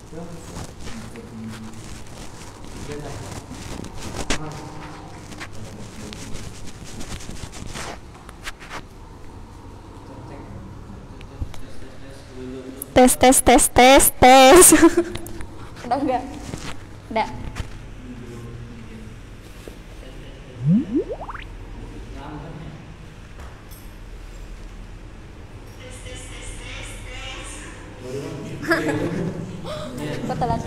Tes tes tes tes tes. Udah enggak? Udah. Betulan.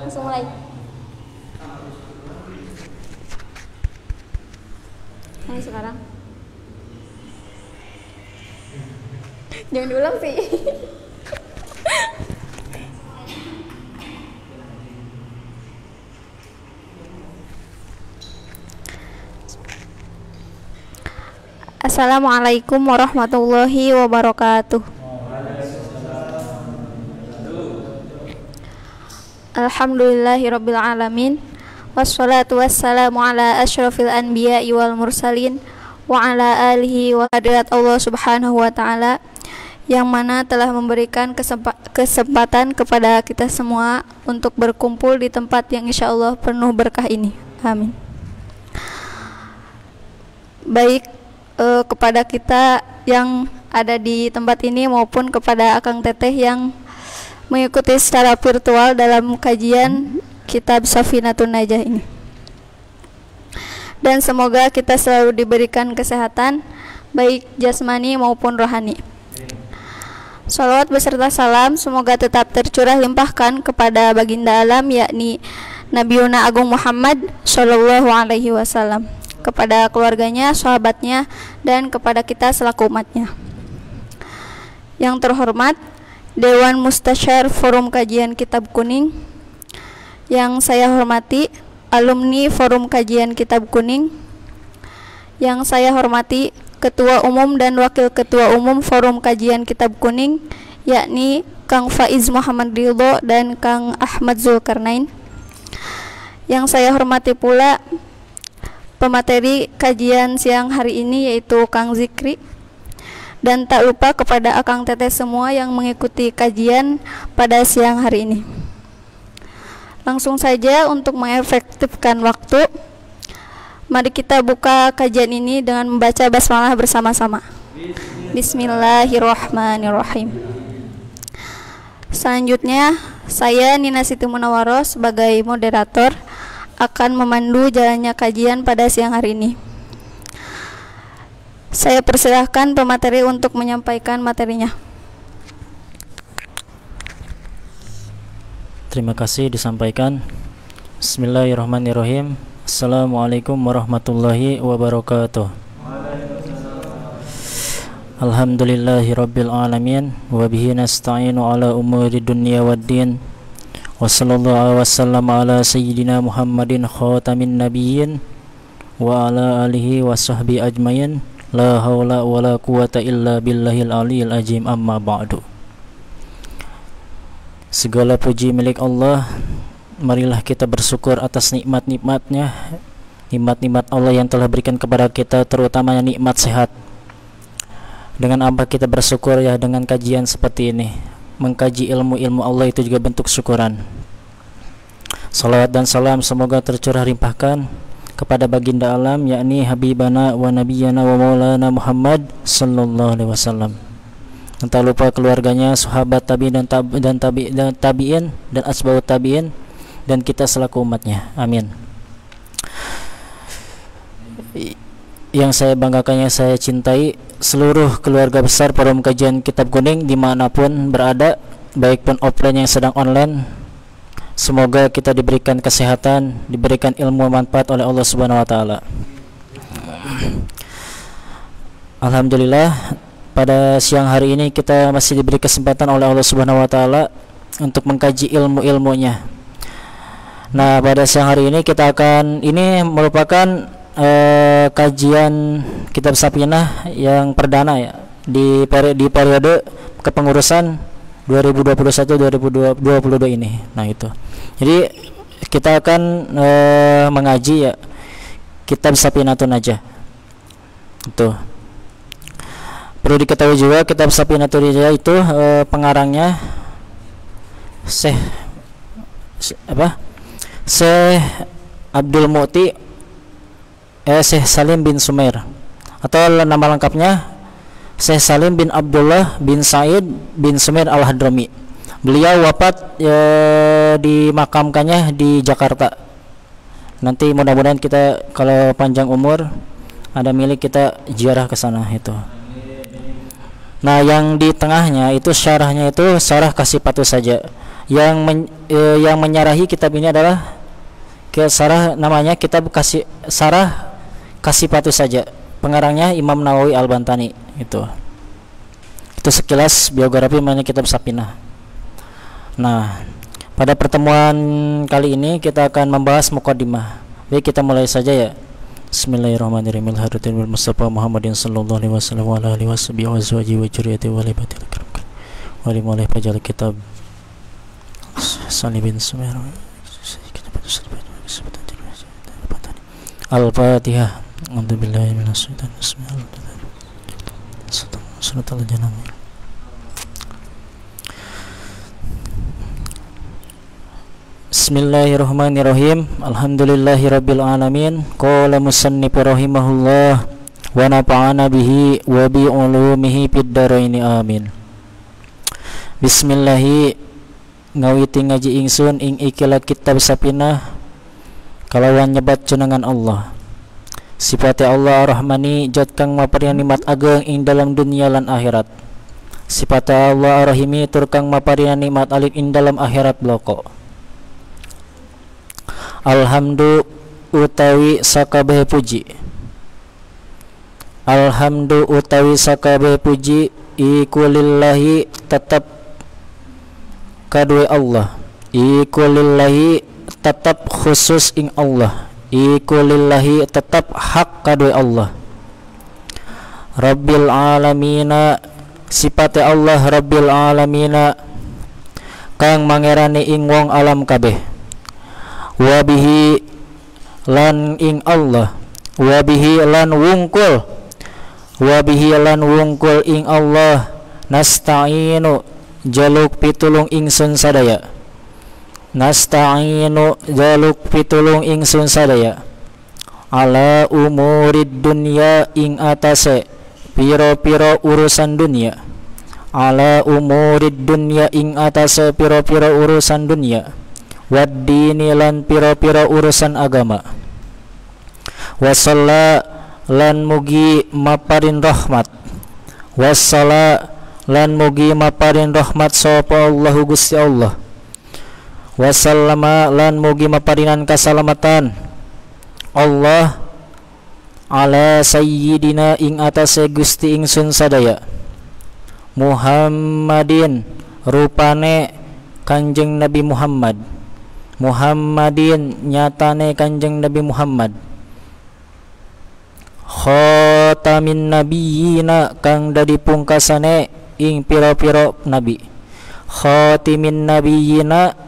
Langsung mulai. Mulai sekarang. Jangan diulang sih. Assalamualaikum warahmatullahi wabarakatuh. Alhamdulillahirabbil alamin. Wassalatu wassalamu ala asyrafil anbiya'i wal mursalin wa ala alihi wa hadirat Allah Subhanahu wa taala, yang mana telah memberikan kesempatan kepada kita semua untuk berkumpul di tempat yang insyaallah penuh berkah ini. Amin. Baik, kepada kita yang ada di tempat ini maupun kepada Akang Teteh yang mengikuti secara virtual dalam kajian kitab Safinatun Najah ini. Dan semoga kita selalu diberikan kesehatan baik jasmani maupun rohani. Salawat beserta salam semoga tetap tercurah limpahkan kepada baginda alam, yakni Nabiuna Agung Muhammad Shallallahu Alaihi Wasallam, kepada keluarganya, sahabatnya, dan kepada kita selaku umatnya. Yang terhormat Dewan Mustasyar Forum Kajian Kitab Kuning, yang saya hormati alumni Forum Kajian Kitab Kuning, yang saya hormati Ketua Umum dan Wakil Ketua Umum Forum Kajian Kitab Kuning, yakni Kang Faiz Muhammad Ridho dan Kang Ahmad Zulkarnain, yang saya hormati pula pemateri kajian siang hari ini yaitu Kang Zikri, dan tak lupa kepada Akang Teteh semua yang mengikuti kajian pada siang hari ini. Langsung saja untuk mengefektifkan waktu, mari kita buka kajian ini dengan membaca basmalah bersama-sama. Bismillahirrahmanirrahim. Selanjutnya, saya Nina Siti Munawwaroh sebagai moderator akan memandu jalannya kajian pada siang hari ini. Saya persilahkan pemateri untuk menyampaikan materinya. Terima kasih disampaikan. Bismillahirrahmanirrahim. Assalamualaikum warahmatullahi wabarakatuh. Alhamdulillahirabbil alamin wa bihi nasta'inu ala umuri dunya waddin. Wa sallallahu wasallam ala sayyidina Muhammadin khatamin nabiyyin wa ala alihi wa sahbihi ajmain. La haula wa la quwata illa billahil aliyil azim, amma ba'du. Segala puji milik Allah. Marilah kita bersyukur atas nikmat-nikmatnya, nikmat-nikmat Allah yang telah berikan kepada kita, terutamanya nikmat sehat. Dengan apa kita bersyukur ya? Dengan kajian seperti ini, mengkaji ilmu-ilmu Allah itu juga bentuk syukuran. Salawat dan salam semoga tercurah limpahkan kepada baginda alam, yakni Habibana wa Nabiyana wa Maulana Muhammad Sallallahu Alaihi Wasallam. Dan tak lupa keluarganya, sahabat tabi'in dan tabi'in dan asbabut tabi'in, dan kita selaku umatnya. Amin. Yang saya banggakan, yang saya cintai, seluruh keluarga besar Forum Kajian Kitab Kuning dimanapun berada, baik pun offline yang sedang online, semoga kita diberikan kesehatan, diberikan ilmu manfaat oleh Allah Subhanahu wa taala. Alhamdulillah, pada siang hari ini kita masih diberi kesempatan oleh Allah Subhanahu wa taala untuk mengkaji ilmu-ilmunya. Nah, pada siang hari ini kita akan, ini merupakan kajian kitab Safinah yang perdana ya di periode kepengurusan 2021-2022 ini. Nah itu. Jadi kita akan mengaji ya kitab Safinatun Najah. Itu. Perlu diketahui juga kitab Safinatun Najah itu pengarangnya Syekh Syekh Abdul Mu'ti Syekh Salim bin Sumair, atau nama lengkapnya Syekh Salim bin Abdullah bin Said bin Sumair Al-Hadrami. Beliau wafat dimakamkannya di Jakarta. Nanti mudah-mudahan kita kalau panjang umur ada milik kita ziarah ke sana itu. Nah, yang di tengahnya itu syarahnya itu syarah Kasipatu saja. Yang menyarahi kitab ini adalah syarah, namanya kitab syarah Kasipatu saja. Pengarangnya Imam Nawawi Al-Bantani itu. Itu sekilas biografi mengenai kitab Safinah. Nah, pada pertemuan kali ini kita akan membahas muqaddimah. Baik, kita mulai saja ya. Bismillahirrahmanirrahim. Al-Hadratin bil Mustafa Muhammadin sallallahu alaihi wasallam wa ala alihi washabihi wa azwajihi wa dzurriyyatihi wa libatil akram. Wa limulai pajal kitab Salim bin Sumair. Al-Fatihah. Alhamdulillahi minasyaitonir rajim. Suratul Janah. Bismillahirrahmanirrahim. Alhamdulillahirabbil alamin. Qala musannifu rahimahullah wa nafa'ana bihi wa bi ulumihi fid dharain amin. Bismillahi ngawiti ngaji ingsun ing ikilah kitab Safinah kalawan nyebat jenengan Allah. Sifate Allah Ar-Rahmani jat kang maparian nikmat ageng ing dalam dunia lan akhirat. Sifate Allah Ar-Rahimi tur kang maparian nikmat alit ing dalam akhirat bloko. Alhamdu utawi sakabeh puji. Alhamdu utawi sakabeh puji iku lillahi tetap kadue Allah. Iku lillahi tetap khusus ing Allah. Iku lillahi tetap hak kadue Allah. Rabbil alamina sifate Allah Rabbil alamina kang mangerani ing wong alam kabeh. Wabihi lan ing Allah, wabihi lan wungkul, wabihi lan wungkul ing Allah nasta'inu jaluk pitulung ingsun sadaya. Nasta'inu jaluk pitulung ingsun sadaya ala umurid dunya ing atase piro-piro urusan dunia. Ala umurid dunya ing atase piro-piro urusan dunia. Waddini lan piro-piro urusan agama. Wassala lan mugi maparin rahmat. Wassala lan mugi maparin rahmat sapa Allahu Gusti Allah. Wasallama lan mugi maparinan kasalamatan Allah ala sayyidina ing atase Gusti ingsun sadaya Muhammadin rupane Kanjeng Nabi Muhammad. Muhammadin nyatane Kanjeng Nabi Muhammad. Khatamin nabiyina kang dadi pungkasane ing pira-pira nabi. Khatimin nabiyina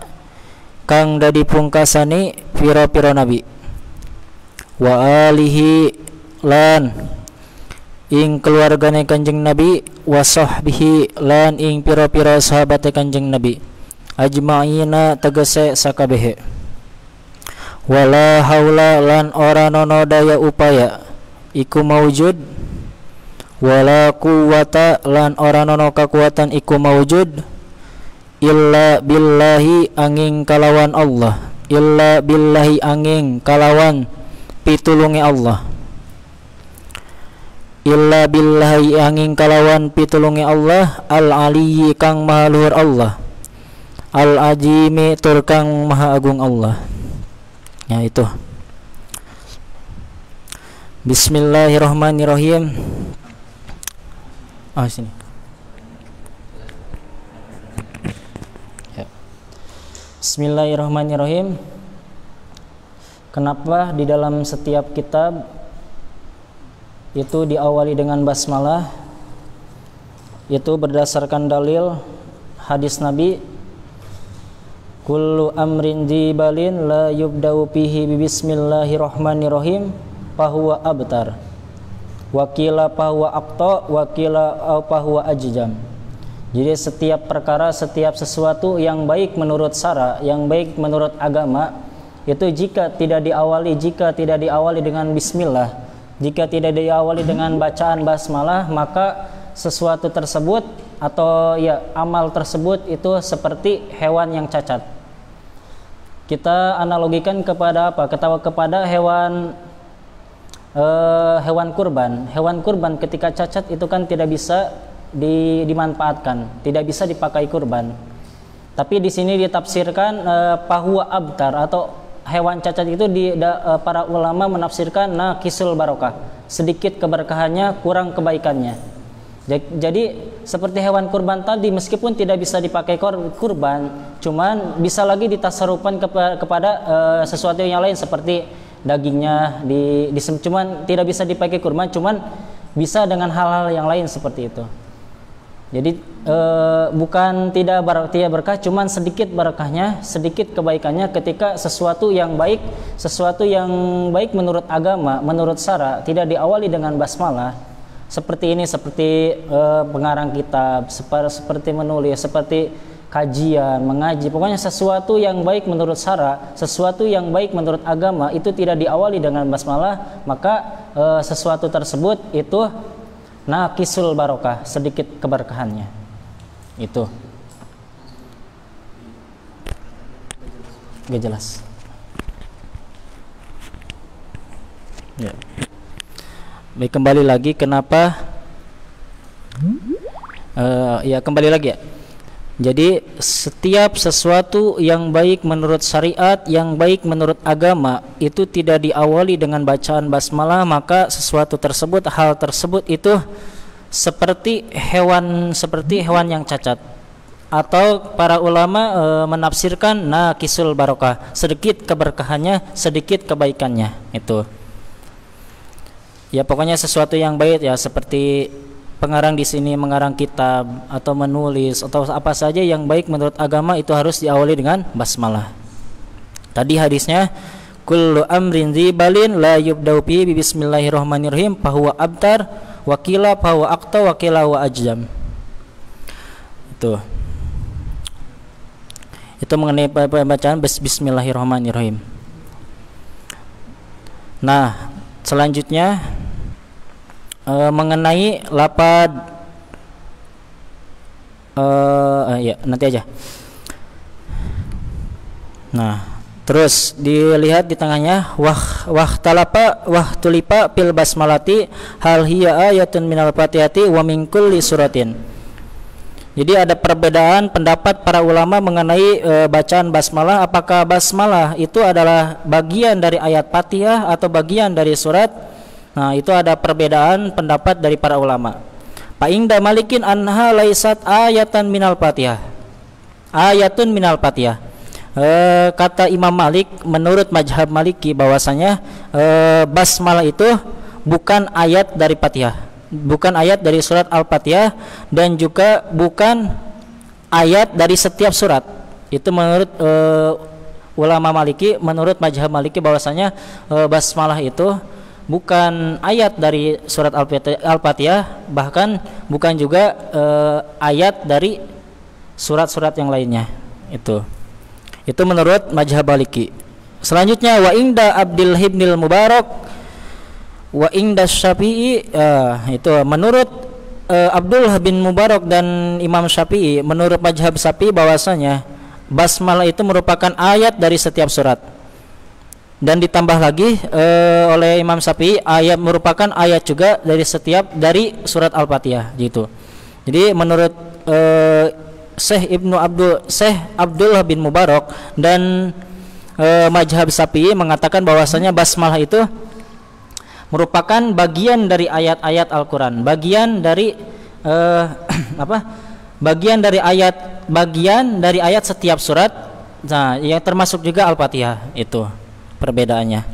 kang dadi pungkasane pira-pira nabi. Wa alihi lan ing keluargane Kanjeng Nabi. Wa sahbihi lan ing pira-pira sahabate Kanjeng Nabi. Ajma'ina tegese sakabehe. Wala haula lan ora nono daya upaya iku maujud. Wala quwwata lan ora nono kekuatan iku maujud illa billahi angin kalawan Allah. Illa billahi angin kalawan pitulungi Allah. Illa billahi angin kalawan pitulungi Allah al-aliyyi kang maha luhur Allah. Al-Ajimi turkang maha agung Allah. Ya itu. Bismillahirrahmanirrahim. Sini. Ya. Bismillahirrahmanirrahim. Kenapa di dalam setiap kitab itu diawali dengan basmalah? Itu berdasarkan dalil hadis Nabi, kullu amrin jibalin la yubda'u fihi bismillahirrahmanirrahim fahuwa abtar wakila fahuwa aqta wakila fahuwa ajjam. Jadi setiap perkara, setiap sesuatu yang baik menurut syara, yang baik menurut agama, itu jika tidak diawali dengan bismillah, jika tidak diawali dengan bacaan basmalah, maka sesuatu tersebut atau ya amal tersebut itu seperti hewan yang cacat. Kita analogikan kepada apa? Kepada hewan kurban. Hewan kurban ketika cacat itu kan tidak bisa dimanfaatkan, tidak bisa dipakai kurban. Tapi di sini ditafsirkan fahuwa abtar, atau hewan cacat itu para ulama menafsirkan naqisul barokah, sedikit keberkahannya, kurang kebaikannya. Jadi seperti hewan kurban tadi, meskipun tidak bisa dipakai kurban, cuman bisa lagi ditasarufkan kepada sesuatu yang lain, seperti dagingnya cuman tidak bisa dipakai kurban, cuman bisa dengan hal-hal yang lain seperti itu. Jadi bukan tidak berkah, cuman sedikit berkahnya, sedikit kebaikannya ketika sesuatu yang baik menurut agama, menurut syara, tidak diawali dengan basmalah. Seperti ini, seperti pengarang kitab, seperti menulis, seperti kajian, mengaji, pokoknya sesuatu yang baik menurut syara, sesuatu yang baik menurut agama itu tidak diawali dengan basmalah, maka sesuatu tersebut itu naqisul barokah, sedikit keberkahannya. Itu gak jelas ya. Baik, kembali lagi kenapa kembali lagi ya. Jadi setiap sesuatu yang baik menurut syariat, yang baik menurut agama, itu tidak diawali dengan bacaan basmalah, maka sesuatu tersebut, hal tersebut itu seperti hewan yang cacat. Atau para ulama menafsirkan naqisul barokah, sedikit keberkahannya, sedikit kebaikannya. Itu ya, pokoknya sesuatu yang baik ya, seperti pengarang di sini mengarang kitab atau menulis atau apa saja yang baik menurut agama itu harus diawali dengan basmalah. Tadi hadisnya kullu amrin dzibalin la yubda'u bi bismillahirrahmanirrahim fahuwa abtar wa qila fahuwa aqta wa qila wa ajzam. Itu mengenai bacaan bismillahirrahmanirrahim. Nah, selanjutnya mengenai lapad nanti aja. Nah, terus dilihat di tengahnya tulipa fil basmalati hal hiya ayatun minal fatihati wa min kulli suratin. Jadi ada perbedaan pendapat para ulama mengenai bacaan basmalah, apakah basmalah itu adalah bagian dari ayat Fatihah atau bagian dari surat. Nah, itu ada perbedaan pendapat dari para ulama. Fa inda malikin anha laisat ayatan minal Fatihah. Ayatun minal Fatihah. Kata Imam Malik, menurut mazhab Maliki bahwasanya basmalah itu bukan ayat dari Fatihah, bukan ayat dari surat Al-Fatihah, dan juga bukan ayat dari setiap surat. Itu menurut ulama Maliki, menurut mazhab Maliki bahwasanya basmalah itu bukan ayat dari surat Al-Fatihah, bahkan bukan juga ayat dari surat-surat yang lainnya. Itu menurut mazhab Maliki. Selanjutnya wa inda Abdul Ibnil Mubarak wa inda Syafi'i, itu menurut Abdullah bin Mubarak dan Imam Syafi'i, menurut mazhab Syafi'i bahwasanya basmalah itu merupakan ayat dari setiap surat. Dan ditambah lagi oleh Imam Syafi'i, ayat merupakan ayat juga dari surat Al-Fatihah gitu. Jadi menurut Syekh Abdullah bin Mubarak dan mazhab Syafi'i mengatakan bahwasanya basmalah itu merupakan bagian dari ayat-ayat Al-Qur'an, bagian dari bagian dari ayat setiap surat. Nah, yang termasuk juga Al-Fatihah. Itu perbedaannya.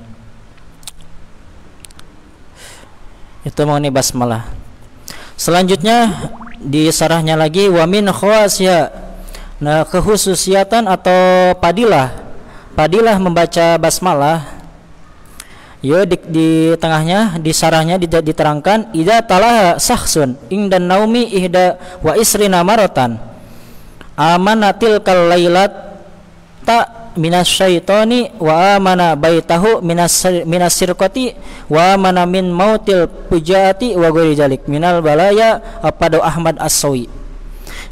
Itu mengenai basmalah. Selanjutnya di sarahnya lagi wa min khawasya. Nah, kekhususiatan atau padilah membaca basmalah Ya di tengahnya, di sarahnya diterangkan idza talaha sahsun ingdan naumi ihda wa isrina maratan amanatil kal lailat ta minasyaitani wa amana baitahu minas sirqati wa amana min mautil pujaati wa ghairi jalik minal balaya pada Ahmad As-Sawi.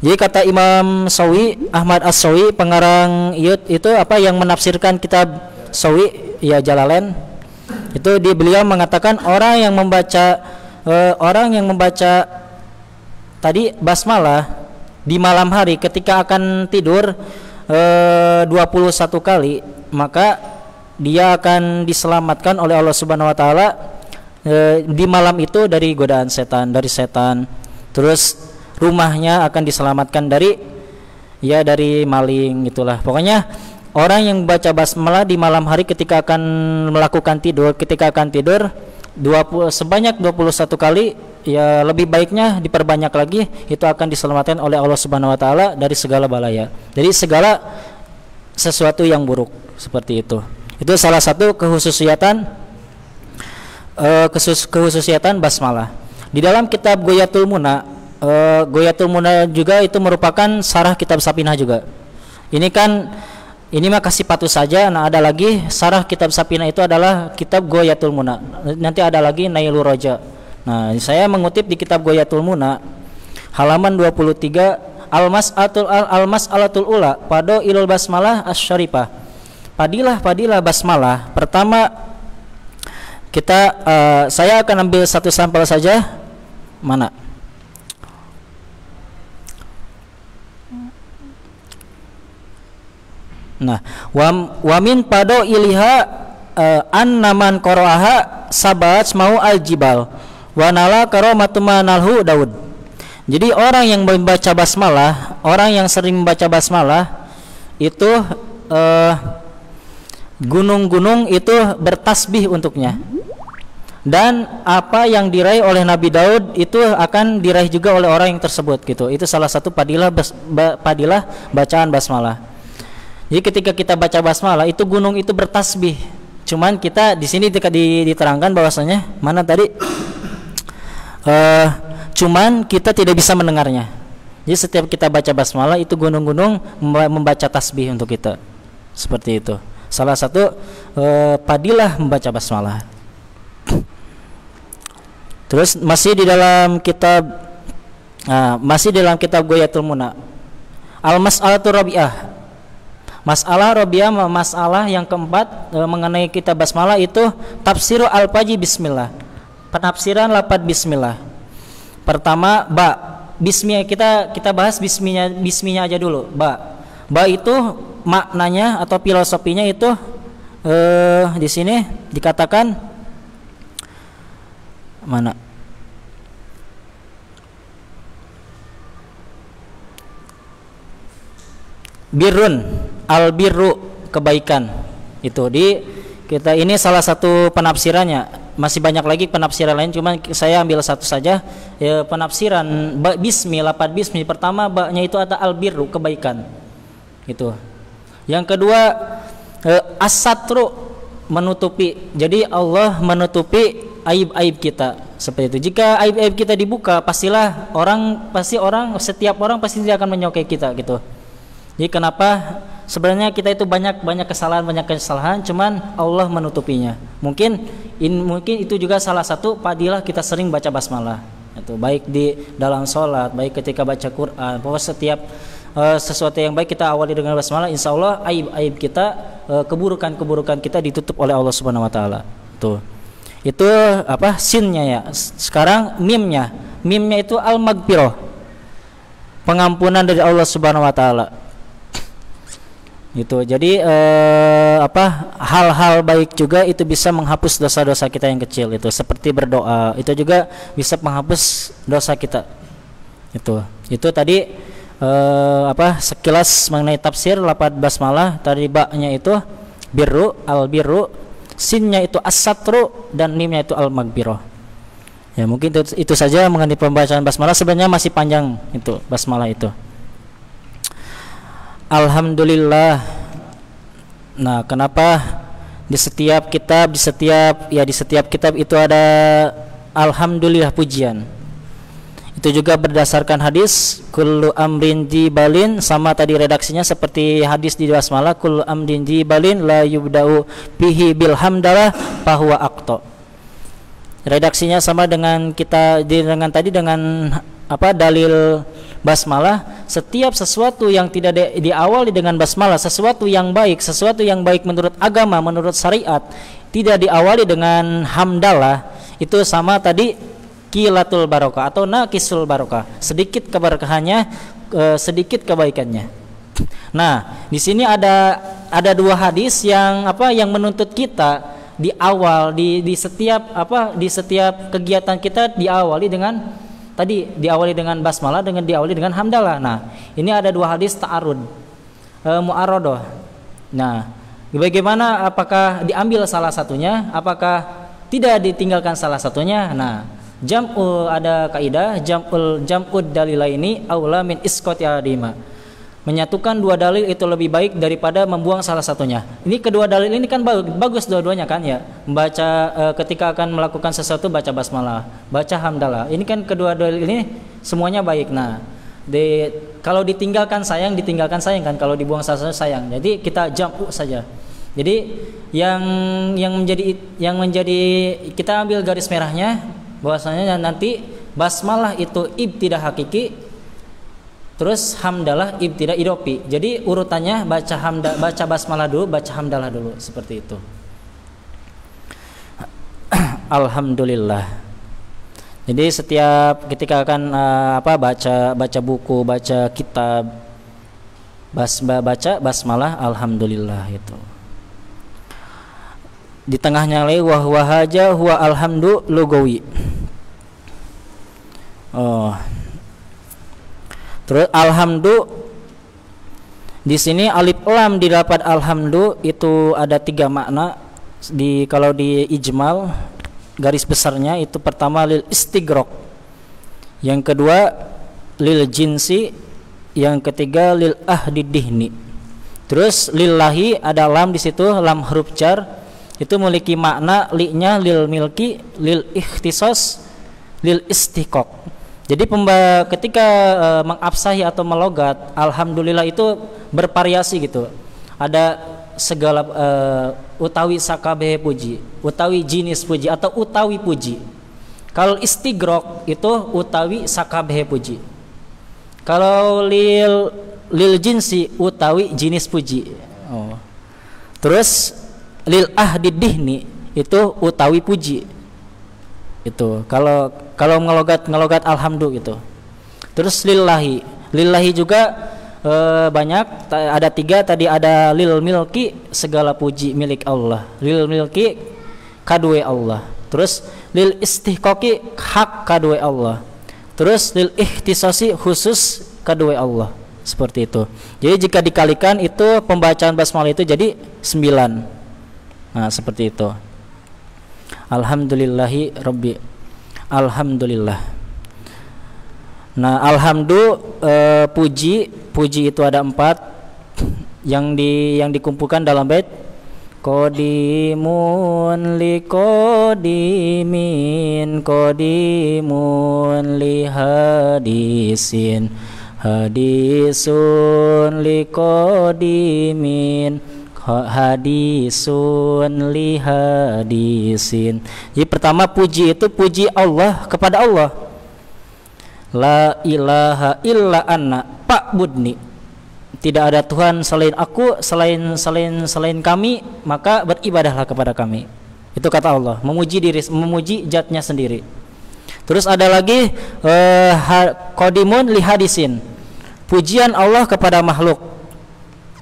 Jadi kata Imam Sawi, Ahmad As-Sawi pengarang itu apa yang menafsirkan kitab Sawi ya Jalalain, itu beliau mengatakan orang yang membaca tadi basmalah di malam hari ketika akan tidur 21 kali, maka dia akan diselamatkan oleh Allah Subhanahu wa taala di malam itu dari godaan setan, dari setan. Terus rumahnya akan diselamatkan dari maling, itulah. Pokoknya orang yang baca basmalah di malam hari ketika akan tidur sebanyak 21 kali, ya lebih baiknya diperbanyak lagi, itu akan diselamatkan oleh Allah Subhanahu wa taala dari segala balaya, dari segala sesuatu yang buruk, seperti itu. Itu salah satu kekhususiatan basmalah. Di dalam kitab Ghoyatul Muna, juga itu merupakan sarah kitab Sapinah juga. Ini mah kasih patu saja. Nah, ada lagi sarah kitab Sapinah itu adalah kitab Ghoyatul Muna. Nanti ada lagi Nailur Raja. Nah, saya mengutip di kitab Ghoyatul Muna halaman 23, Al-Mas'alatul Ula pada ilul basmalah asy-syarifah. Padilah basmalah. Pertama saya akan ambil satu sampel saja. Mana? Nah, wamin pado iliha an-naman qoro'aha sabat mau al-jibal wa nala karomatumanalhu Daud. Jadi orang yang membaca basmalah, orang yang sering membaca basmalah itu gunung-gunung itu bertasbih untuknya. Dan apa yang diraih oleh Nabi Daud itu akan diraih juga oleh orang yang tersebut gitu. Itu salah satu padilah bacaan basmalah. Jadi ketika kita baca basmalah itu gunung itu bertasbih. Cuman kita di sini diterangkan bahwasanya mana tadi? Cuman kita tidak bisa mendengarnya. Jadi setiap kita baca basmalah itu gunung-gunung membaca tasbih untuk kita. Seperti itu. Salah satu padilah membaca basmalah. Terus masih di dalam kitab Ghoyatul Muna, Al-Mas'alatul Rabi'ah. Masalah yang keempat mengenai kitab basmalah itu tafsir al-faji bismillah. Penafsiran lafaz bismillah. Pertama bismillah, kita bahas bismillah aja dulu. Ba itu maknanya atau filosofinya itu di sini dikatakan mana? Birrun, al-birru, kebaikan. Itu kita ini salah satu penafsirannya. Masih banyak lagi penafsiran lain, cuman saya ambil satu saja. Ya, penafsiran lafaz bismi pertama ba-nya itu ada al-birru, kebaikan. Itu. Yang kedua as-satru, menutupi. Jadi Allah menutupi aib-aib kita seperti itu. Jika aib-aib kita dibuka, setiap orang pasti dia akan menyokai kita gitu. Jadi kenapa sebenarnya kita itu banyak kesalahan, cuman Allah menutupinya. Mungkin itu juga salah satu padilah kita sering baca basmalah. Itu baik di dalam sholat, baik ketika baca Quran. Bahwa setiap sesuatu yang baik kita awali dengan basmalah, insya Allah aib-aib kita, keburukan kita ditutup oleh Allah Subhanahu Wa Taala. Itu apa? Sinnya ya. Sekarang mimnya itu al-maghfirah, pengampunan dari Allah Subhanahu Wa Taala. Gitu. Jadi hal-hal baik juga itu bisa menghapus dosa-dosa kita yang kecil, itu seperti berdoa, itu juga bisa menghapus dosa kita. Itu tadi sekilas mengenai tafsir lafaz basmalah. Tadi ba-nya itu birru, al-birru, sinnya itu as-satru, dan mimnya itu al-maghfirah. Ya, mungkin itu saja mengenai pembacaan basmalah. Sebenarnya masih panjang itu basmalah itu. Alhamdulillah. Nah, kenapa Di setiap kitab, di setiap kitab itu ada alhamdulillah pujian. Itu juga berdasarkan hadis kullu amrin jibalin, sama tadi redaksinya seperti hadis di basmalah, kullu amrin jibalin la yubda'u bihi bilhamdalah fahuwa aqta. Redaksinya sama dengan dengan tadi dengan dalil basmalah. Setiap sesuatu yang tidak diawali dengan basmalah, sesuatu yang baik menurut agama, menurut syariat, tidak diawali dengan hamdalah, itu sama tadi kilatul barokah atau naqisul barokah, sedikit keberkahannya, sedikit kebaikannya. Nah, di sini ada dua hadis yang menuntut kita di awal di setiap kegiatan kita diawali dengan basmalah, diawali dengan hamdalah. Nah, ini ada dua hadis ta'arud, mu'arodoh. Nah, bagaimana, apakah diambil salah satunya, apakah tidak ditinggalkan salah satunya? Nah, ada kaidah jam'ud dalilaini aula min isqati adima. Menyatukan dua dalil itu lebih baik daripada membuang salah satunya. Ini kedua dalil ini kan bagus dua-duanya kan ya. Membaca ketika akan melakukan sesuatu baca basmalah, baca hamdalah. Ini kan kedua dalil ini semuanya baik. Nah, kalau ditinggalkan sayang kan, kalau dibuang salah satu sayang. Jadi kita jam'u saja. Jadi yang menjadi kita ambil garis merahnya bahwasanya nanti basmalah itu ibtidah hakiki, terus hamdalah ibtidah idopi. Jadi urutannya baca basmalah dulu, baca hamdalah dulu, seperti itu. Alhamdulillah. Jadi setiap ketika akan baca buku, baca kitab, baca basmalah alhamdulillah itu. Di tengahnya lagi wahwahaja huwa alhamdu lugawi. Terus alhamdu di sini alif lam didapat alhamdu itu ada 3 makna. Kalau di ijmal garis besarnya itu pertama lil istigrok, yang kedua lil jinsi, yang ketiga lil ahdidihni. Terus lillahi ada lam di situ, lam huruf jar. Itu memiliki makna li-nya lil milki, lil ikhtisas, lil istiqaq. Jadi ketika mengabsahi atau melogat alhamdulillah itu bervariasi gitu. Ada segala utawi sakabeh puji, utawi jinis puji atau utawi puji. Kalau istigrok itu utawi sakabeh puji. Kalau lil jinsi utawi jinis puji. Terus lil ahdidihni itu utawi puji. Itu kalau ngelogat alhamdulillah gitu. Terus lillahi juga banyak, ada 3 tadi. Ada lil milki, segala puji milik Allah, lil milki kadue Allah. Terus lil istihqaqi, hak kadue Allah. Terus lil ikhtisasi, khusus kadue Allah. Seperti itu. Jadi jika dikalikan itu pembacaan basmalah itu jadi 9. Nah, seperti itu. Alhamdulillahi rabbi. Alhamdulillah. Nah, puji itu ada 4 yang dikumpulkan dalam bait qadimun li qadimin, qadimun li hadisin, hadisun li qadimin, hadisun li hadisin. Jadi pertama puji itu puji Allah kepada Allah. La ilaha illa anna fa'budni. Tidak ada Tuhan selain aku, selain kami, maka beribadahlah kepada kami. Itu kata Allah, memuji zatnya sendiri. Terus ada lagi qadimun li hadisin. Pujian Allah kepada makhluk.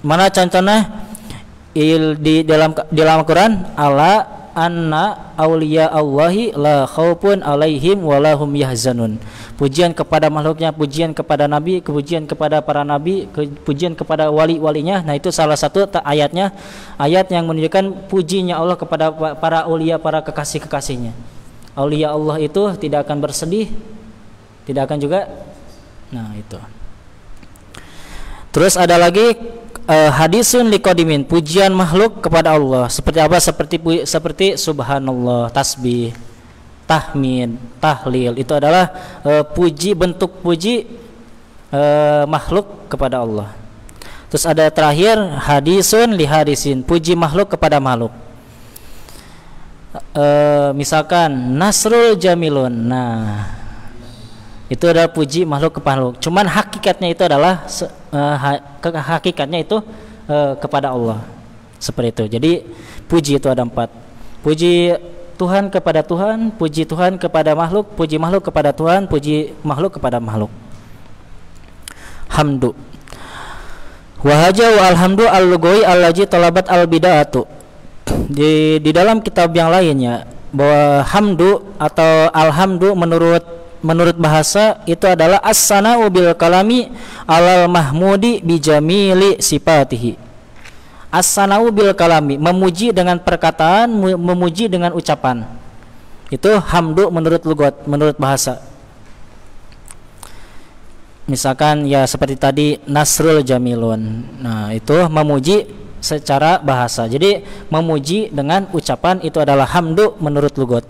Mana contohnya? Di dalam Al-Quran, ala anna awliya Allahi la khaufun alaihim walahum yahzanun. Pujian kepada makhluknya, pujian kepada nabi, pujian kepada para nabi, pujian kepada wali-walinya. Nah, itu salah satu ayat yang menunjukkan pujinya Allah kepada para aulia, para kekasih-kekasihnya. Aulia Allah itu tidak akan bersedih, tidak akan juga. Nah, itu. Terus ada lagi hadisun liqadimin, pujian makhluk kepada Allah. Seperti apa? Seperti subhanallah, tasbih, tahmid, tahlil. Itu adalah bentuk puji makhluk kepada Allah. Terus ada terakhir hadisun li hadisin, puji makhluk kepada makhluk. Misalkan nasrul jamilun. Nah, itu adalah puji makhluk kepada makhluk. Cuman hakikatnya itu adalah kepada Allah. Seperti itu. Jadi puji itu ada 4. Puji Tuhan kepada Tuhan, puji Tuhan kepada makhluk, puji makhluk kepada Tuhan, puji makhluk kepada makhluk. Hamdu. Wa haja wa alhamdu al-lugawi allazi talabat al-bid'atu. Di dalam kitab yang lainnya bahwa hamdu atau alhamdu menurut bahasa itu adalah as-sana'u bil kalami alal mahmudi bi jamili sifatihi. As-sana'u bil kalami, memuji dengan perkataan, memuji dengan ucapan. Itu hamdu menurut lugat, menurut bahasa. Misalkan ya seperti tadi nasrul jamilun. Nah, itu memuji secara bahasa. Jadi memuji dengan ucapan itu adalah hamdu menurut lugat.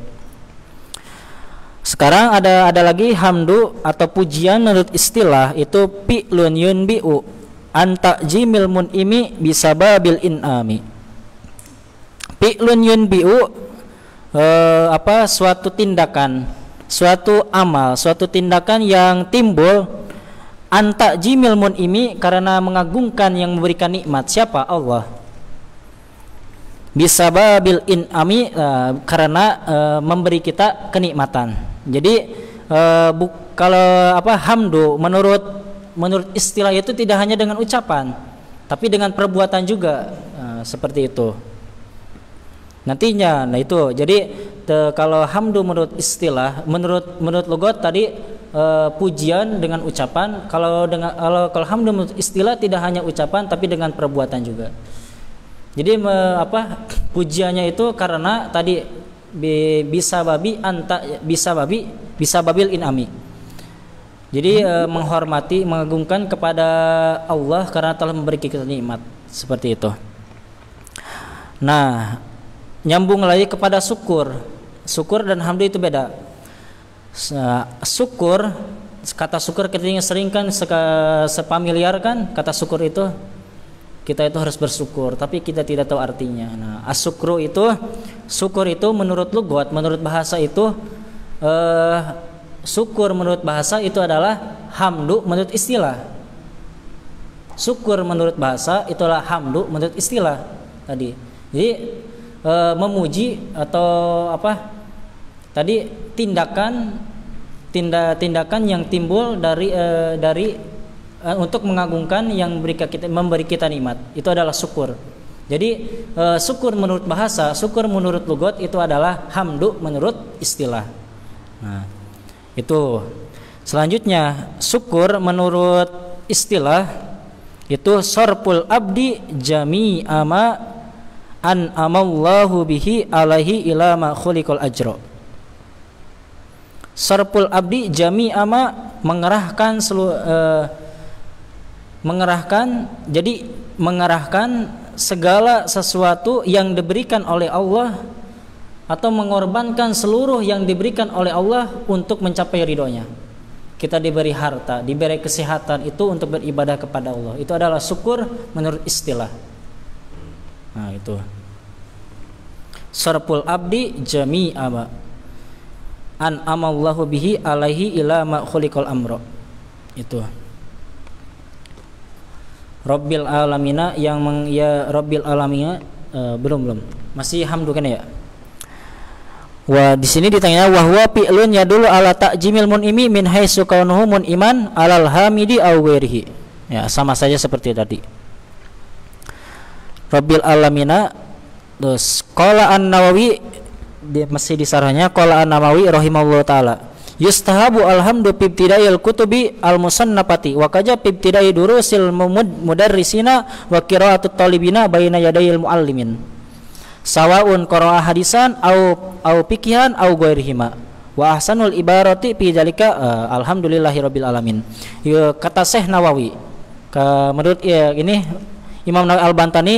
Sekarang ada lagi hamdu atau pujian menurut istilah, itu fi'lun yunbi'u an ta'jimil mun'imi bisababil in'ami. Fi'lun yunbi'u suatu tindakan, suatu amal, suatu tindakan yang timbul anta jimil mun'imi, karena mengagungkan yang memberikan nikmat. Siapa? Allah. Bisababil in'ami, karena memberi kita kenikmatan. Jadi kalau hamdu menurut istilah itu tidak hanya dengan ucapan, tapi dengan perbuatan juga. Seperti itu nantinya. Nah itu jadi kalau hamdu menurut istilah, menurut logat tadi pujian dengan ucapan. Kalau hamdu menurut istilah tidak hanya ucapan tapi dengan perbuatan juga. Jadi pujiannya itu karena tadi bisababil inami. Jadi menghormati, mengagungkan kepada Allah karena telah memberi kita nikmat. Seperti itu. Nah, nyambung lagi kepada syukur. Syukur dan hamdu itu beda. Syukur, kata syukur kita sering kan sepamiliar kan kata syukur itu, kita itu harus bersyukur tapi kita tidak tahu artinya. Nah, asyukru itu, syukur itu menurut lugat, menurut bahasa itu syukur menurut bahasa itu adalah hamdu menurut istilah. Syukur menurut bahasa itu adalah hamdu menurut istilah tadi. Jadi memuji atau tadi tindakan yang timbul dari untuk mengagungkan yang memberi kita nikmat, itu adalah syukur. Jadi syukur menurut bahasa, syukur menurut lugat itu adalah hamdu menurut istilah. Nah, itu. Selanjutnya syukur menurut istilah itu sarful abdi jami'a ma an amallahu bihi alaihi ila ma khuliqal ajra. Sarful abdi jami'a ma, mengerahkan segala sesuatu yang diberikan oleh Allah, atau mengorbankan seluruh yang diberikan oleh Allah untuk mencapai ridhonya. Kita diberi harta, diberi kesehatan itu untuk beribadah kepada Allah. Itu adalah syukur menurut istilah. Nah, itu. Sarful abdi jami'a ma an amallahu bihi alaihi ila ma khuliqal amra. Itu. Rabbil alamina Rabbil alamina belum. Masih hamdu kan ya? Wah, di sini ditanya wa huwa fi'lun yadullu ala ta'jimil mun'imi min haitsu kaunuhu mun'iman alal hamidi aw ghairihi. Ya, sama saja seperti tadi. Rabbil alamina. Terus qala an-Nawawi, masih di sarahnya, qala an-Nawawi rahimahullahu taala, yustahabu alhamdu fi ibtida'il kutubi al-musannafati wa kaja fi ibtida'i durusil mudarrisina wa qira'atut talibina baina yadayil muallimin. Sawaun qara'a hadisan au fiqhan au ghairihima wa ahsanul ibarati fi dzalika alhamdulillahirabbil alamin. Kata Syekh Nawawi, menurut ini Imam Nawawi Al-Bantani,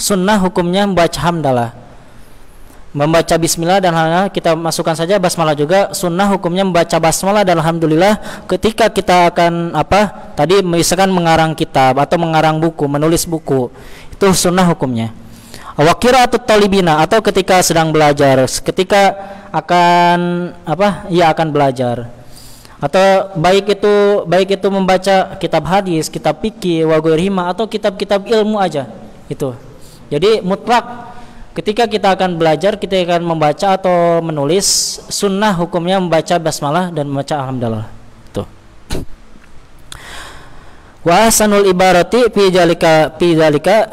sunnah hukumnya membaca hamdalah, membaca bismillah, dan halnya kita masukkan saja basmalah juga. Sunnah hukumnya membaca basmalah dan alhamdulillah ketika kita akan tadi misalkan mengarang kitab atau mengarang buku, menulis buku, itu sunnah hukumnya. Wa qira'atut talibina, atau ketika sedang belajar, ketika akan akan belajar, atau baik itu membaca kitab hadis, kitab fikih, wa ghairihima, atau kitab-kitab ilmu aja itu. Jadi mutlak ketika kita akan belajar, kita akan membaca atau menulis, sunnah hukumnya membaca basmalah dan membaca alhamdulillah. Tuh. Wa ahsanul ibarati fi dzalika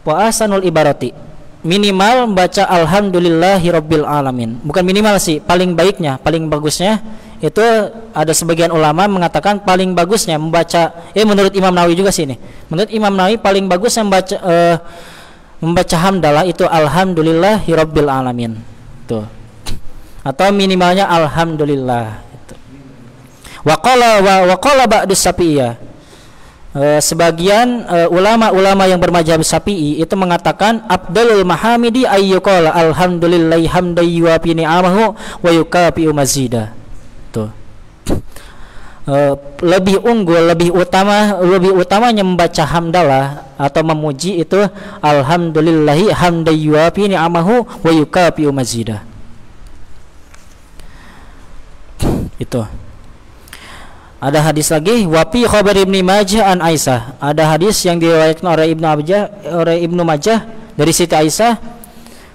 wa ahsanul ibarati, minimal membaca alhamdulillahirabbil alamin. Bukan minimal sih, paling baiknya, paling bagusnya itu ada sebagian ulama mengatakan paling bagusnya membaca menurut Imam Nawawi juga sih ini. Menurut Imam Nawawi paling bagusnya membaca hamdalah itu alhamdulillahirabbil alamin. Tuh. Atau minimalnya alhamdulillah itu. Wa qala ba'dus Syafi'iyah. Sebagian ulama-ulama yang bermadzhab Syafi'i itu mengatakan afdalul mahamidi ayyuqala alhamdulillahi hamdan yuwafi ni'amahu wa yukafi'u mazida. Tuh. Lebih unggul, lebih utamanya membaca hamdalah atau memuji itu alhamdulillahi hamdan yuwafi ni'amahu wa yukafi'u mazida. Itu. Ada hadis lagi, wa fi khabar Ibnu Majah an Aisyah. Ada hadis yang diriwayatkan oleh Ibnu Majah dari Siti Aisyah,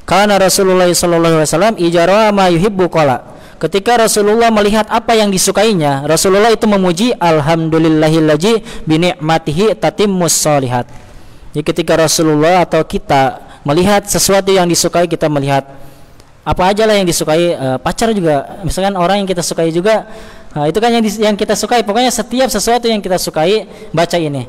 kana Rasulullah sallallahu alaihi wasallam ijara ma yuhibbu qala. Ketika Rasulullah melihat apa yang disukainya, Rasulullah itu memuji alhamdulillahillazi bi ni'matihi tatimmus sholihat. Jadi ketika Rasulullah atau kita melihat sesuatu yang disukai, kita melihat apa aja lah yang disukai, pacar juga, misalkan orang yang kita sukai juga. Nah, itu kan yang kita sukai. Pokoknya setiap sesuatu yang kita sukai, baca ini.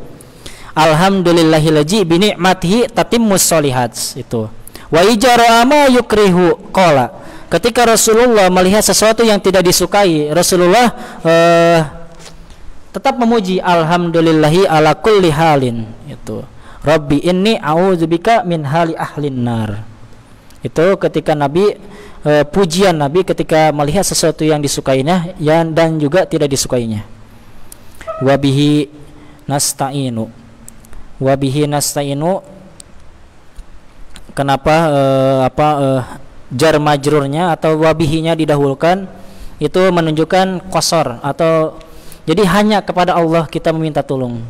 Alhamdulillahillazi bi ni'matihi tatimmus sholihat. Itu. Wa ijara ma yukrihu qala. Ketika Rasulullah melihat sesuatu yang tidak disukai, Rasulullah tetap memuji alhamdulillahi ala kulli halin. Itu. Rabbi inni a'udzubika min hali ahlin nar. Itu ketika pujian Nabi ketika melihat sesuatu yang disukainya dan juga tidak disukainya. Wabihi nasta'inu. Kenapa jar majrurnya atau wabihinya didahulukan, itu menunjukkan qasar, atau jadi hanya kepada Allah kita meminta tolong.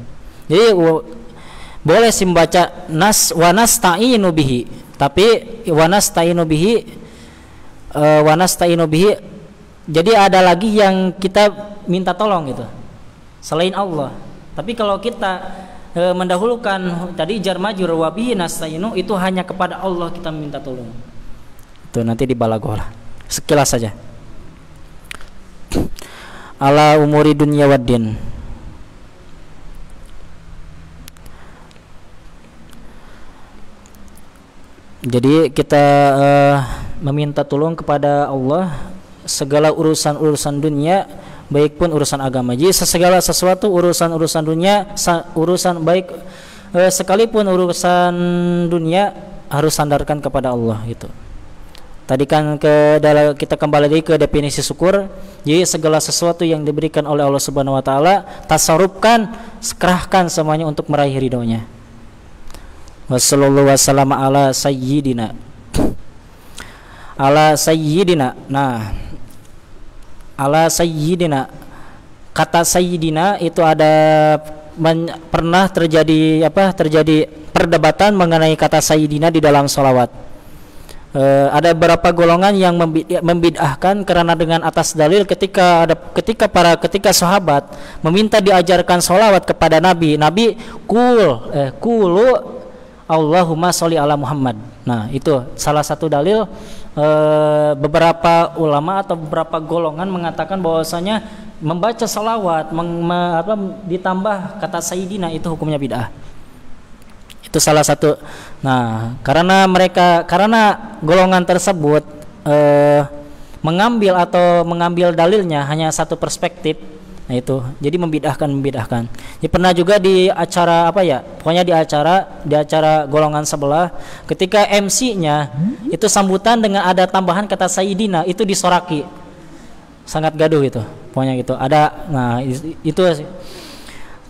Jadi boleh sih membaca wa nasta'inu bihi, tapi wa nasta'inu bihi jadi ada lagi yang kita minta tolong gitu selain Allah. Tapi kalau kita mendahulukan tadi jar majrur wa bihi nasta'inu, itu hanya kepada Allah kita minta tolong. Itu nanti di balaghah sekilas saja. Ala umuri dunya waddin. Jadi kita meminta tolong kepada Allah segala urusan dunia, baik pun urusan agama. Jadi segala sesuatu urusan dunia, urusan baik sekalipun urusan dunia harus sandarkan kepada Allah gitu. Tadi kan kita kembali lagi ke definisi syukur. Jadi segala sesuatu yang diberikan oleh Allah Subhanahu wa taala, tasarrufkan, kerahkan semuanya untuk meraih ridhonya. Wassallallahu wasallam ala sayyidina. Nah, ala sayyidina, kata sayyidina itu ada pernah terjadi perdebatan mengenai kata sayyidina di dalam sholawat. Ada beberapa golongan yang membid'ahkan karena dengan atas dalil ketika sahabat meminta diajarkan sholawat kepada Nabi kulu Allahumma sholli ala Muhammad. Nah, itu salah satu dalil. Beberapa ulama atau beberapa golongan mengatakan bahwasanya membaca salawat ditambah kata sayyidina itu hukumnya bid'ah. Itu salah satu. Nah, karena golongan tersebut mengambil dalilnya hanya satu perspektif. Nah, itu jadi membid'ahkan. Pernah juga di acara apa ya? Pokoknya di acara golongan sebelah, ketika MC-nya itu sambutan dengan ada tambahan kata Sayyidina, itu disoraki. Sangat gaduh itu. Pokoknya gitu. Ada, nah itu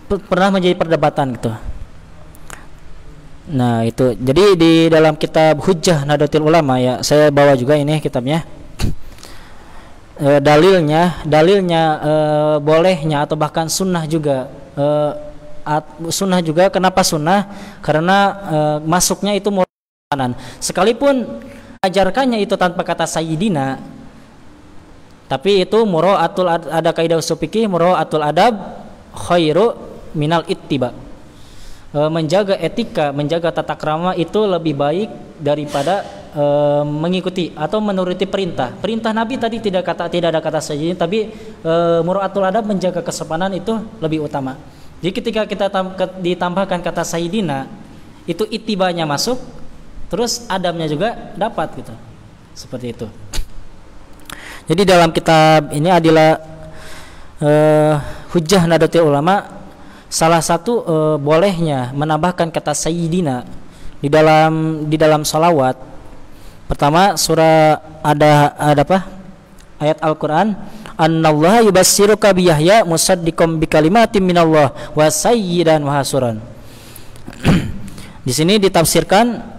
pernah menjadi perdebatan gitu. Nah, itu. Jadi di dalam kitab Hujjah Nahdlatul Ulama ya, saya bawa juga ini kitabnya. Dalilnya bolehnya atau bahkan sunnah juga. Sunnah juga. Kenapa sunnah? Karena masuknya itu makanan. Sekalipun ajarkannya itu tanpa kata sayyidina, tapi itu mura'atul, ada kaidah ushul fikih, mura'atul adab khairu minal ittiba. Menjaga etika, menjaga tata krama itu lebih baik daripada mengikuti atau menuruti perintah. Perintah Nabi tadi tidak ada kata sayyidina, tapi mura'atul adab, menjaga kesopanan itu lebih utama. Jadi ketika kita ditambahkan kata sayyidina, itu ittibanya masuk, terus adabnya juga dapat gitu. Seperti itu. Jadi dalam kitab ini adalah Hujjah Nahdlatul Ulama, salah satu bolehnya menambahkan kata sayyidina di dalam salawat. Pertama, surah ada apa? Ayat Al-Qur'an, "Annallaha yubassiruka bi Yahya musaddiqam bi kalimatin minallah wa sayyidan wa hasuran." Di sini ditafsirkan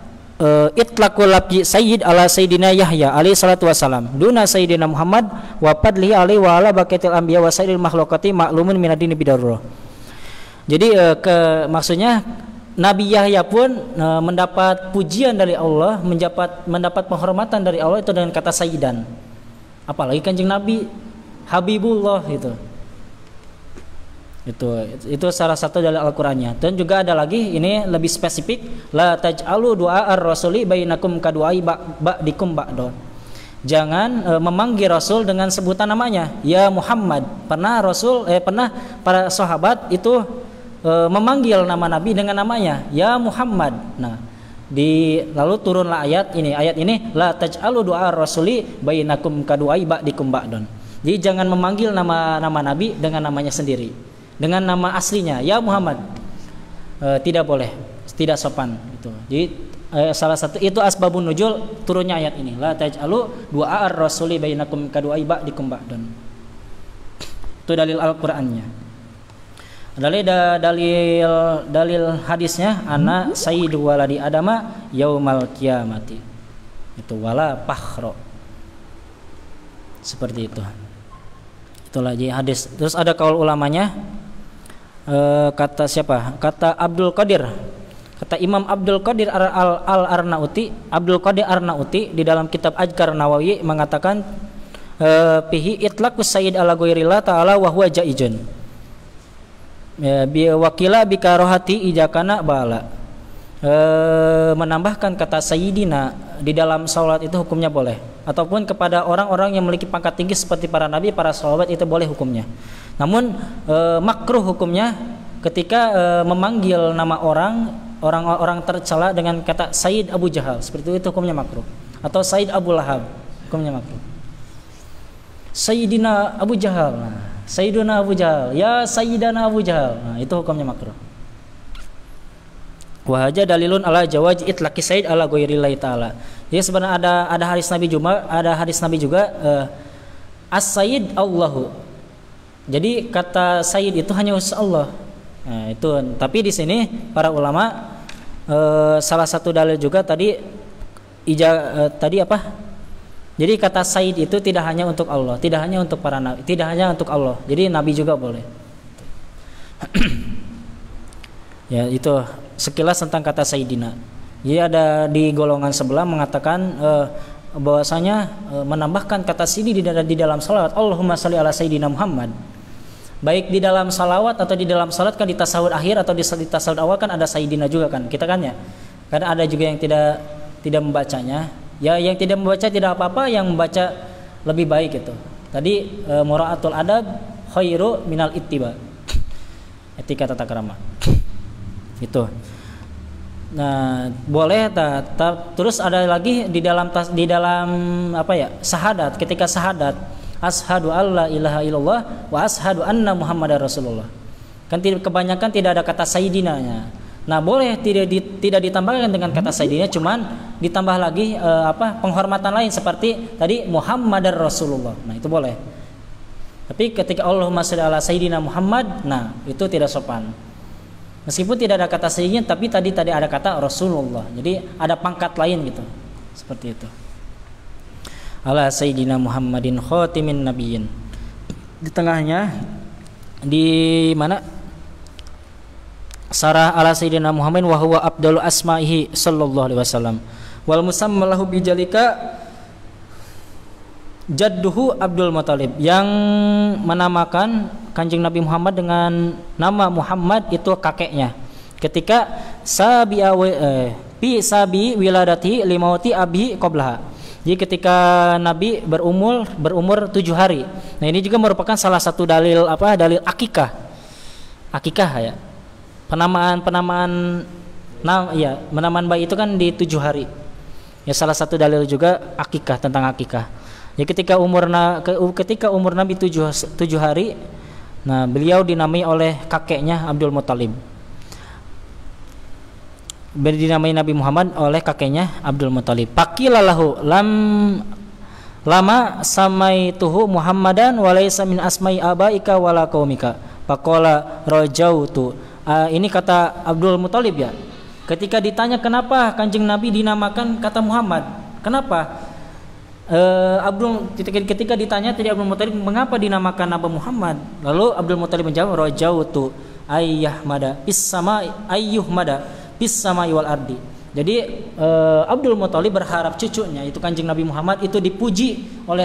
itlaqul labji sayyid ala sayyidina Yahya alaihi salatu wasalam duna sayyidina Muhammad wa fadlihi alaihi wa ala baqiyatil anbiya wa sayyidil makhluqati ma'lumun minad-dini bidarurah. Jadi maksudnya Nabi Yahya pun mendapat pujian dari Allah, mendapat penghormatan dari Allah itu dengan kata sayyidan. Apalagi Kanjeng Nabi Habibullah itu. Itu salah satu dari Al-Qur'annya. Dan juga ada lagi, ini lebih spesifik, la taj'alu du'a ar-rasuli bainakum ka du'ai ba'dikum ba'don. Jangan memanggil Rasul dengan sebutan namanya, ya Muhammad. Pernah para sahabat itu memanggil nama Nabi dengan namanya, ya Muhammad. Nah, lalu turunlah ayat ini, la taj'alu du'a ar-rasuli bainakum ka du'ai ba'dikum ba'don. Jadi jangan memanggil nama Nabi dengan namanya sendiri, dengan nama aslinya, ya Muhammad. Tidak boleh, tidak sopan itu. Jadi salah satu itu asbabun nuzul turunnya ayat ini, la taj'alu du'a ar-rasuli bainakum ka du'ai ba'dikum ba'don. Itu dalil Al-Qur'annya. Dalil hadisnya, ana sayyidu waladi adama yaumal qiyamati. Itu wala fakhro. Seperti itu. Itulah jadi hadis. Terus ada kaul ulamanya, kata siapa? Kata Abdul Qadir. Kata Imam Abdul Qadir Al-Arnauti, Abdul Qadir Arnauti di dalam kitab Ajkar Nawawi mengatakan fihi itlaqus sayyid ala ghairillah ta'ala wa huwa jaizun. Wakila bikarohati ijakana bala. Menambahkan kata sayyidina di dalam salat itu hukumnya boleh, ataupun kepada orang-orang yang memiliki pangkat tinggi seperti para nabi, para sahabat, itu boleh hukumnya. Namun makruh hukumnya ketika memanggil nama orang tercela dengan kata Sayyid Abu Jahal, seperti itu hukumnya makruh. Atau Sayyid Abu Lahab, hukumnya makruh. Sayyidina Abu Jahal, Sayyiduna Abu Jahal, ya Sayyidana Abu Jahal, nah itu hukumnya makruh. Wa haja dalilun ala jawaz itlaqi sayyid ala ghairillahi ta'ala. Jadi sebenarnya ada hadis Nabi juga as-sayyid Allahu. Jadi kata sayyid itu hanya khusus Allah. Nah, itu. Tapi di sini para ulama salah satu dalil juga tadi apa? Jadi kata sayyid itu tidak hanya untuk Allah, tidak hanya untuk para nabi, tidak hanya untuk Allah. Jadi nabi juga boleh. Ya, itu sekilas tentang kata sayyidina. Jadi ada di golongan sebelah mengatakan bahwasanya menambahkan kata sini di dalam salawat, Allahumma shalli ala sayyidina Muhammad. Baik di dalam salawat atau di dalam salat kan, di tasawuf akhir atau di tasawuf awal kan ada sayyidina juga kan. Kita kan ya. Karena ada juga yang tidak membacanya. Ya, yang tidak membaca tidak apa-apa, yang membaca lebih baik itu. Tadi mura'atul adab khairu minal ittiba. Etika tata krama. Itu. Nah, boleh terus ada lagi di dalam apa ya? Syahadat, ketika syahadat, asyhadu alla ilaha illallah wa asyhadu anna muhammadar rasulullah. Kan kebanyakan tidak ada kata sayyidinanya. Nah, boleh tidak ditambahkan dengan kata sayyidina, cuman ditambah lagi penghormatan lain seperti tadi Muhammadar Rasulullah. Nah, itu boleh. Tapi ketika Allahumma shalli ala sayyidina Muhammad, nah itu tidak sopan. Meskipun tidak ada kata sayyidina, tapi tadi ada kata Rasulullah. Jadi ada pangkat lain gitu. Seperti itu. Ala sayyidina Muhammadin khatimin nabiyyin. Di tengahnya di mana? Sarah ala sayyidina Muhammadin wa huwa afdalu asma'ihi sallallahu alaihi wasallam. Wal musamma lahu bijalika jadduhu Abdul Muthalib, yang menamakan Kanjeng Nabi Muhammad dengan nama Muhammad itu kakeknya. Ketika sabi wiladati limauti abi qablaha. Jadi ketika Nabi berumur 7 hari. Nah, ini juga merupakan salah satu dalil dalil akikah. Akikah ya. Penamaan bayi itu kan di 7 hari. Ya, salah satu dalil juga akikah, tentang akikah. Ya, ketika umur Nabi 7 hari, nah beliau dinamai oleh kakeknya Abdul Muthalib. Dinamai Nabi Muhammad oleh kakeknya Abdul Muthalib. Pakilalahu lama samaituhu Muhammadan walaysa min asma'i abaika wala qaumika. Faqala rajautu. Ini kata Abdul Muthalib ya. Ketika ditanya kenapa Kanjeng Nabi dinamakan kata Muhammad, kenapa? Ketika ditanya tadi Abdul Muthalib mengapa dinamakan Nabi Muhammad, lalu Abdul Muthalib menjawab rajautu ayyuhmada bis samai wal ardi. Jadi Abdul Muthalib berharap cucunya itu Kanjeng Nabi Muhammad itu dipuji oleh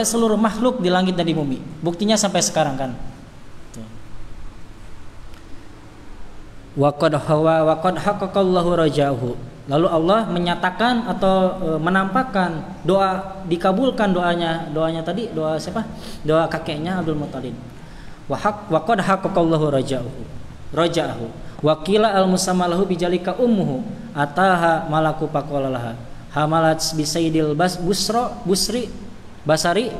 seluruh makhluk di langit dan di bumi. Buktinya sampai sekarang kan. Waqad haqqaqallahu rajahu. Lalu Allah menyatakan atau menampakkan dikabulkan doanya tadi, doa siapa? Doa kakeknya Abdul Muthalib. Waqad haqqaqallahu rajahu. Wa qila al-musammalahu bijalika ummuhu ataha malaku faqalalaha hamalat bisaidil busri basari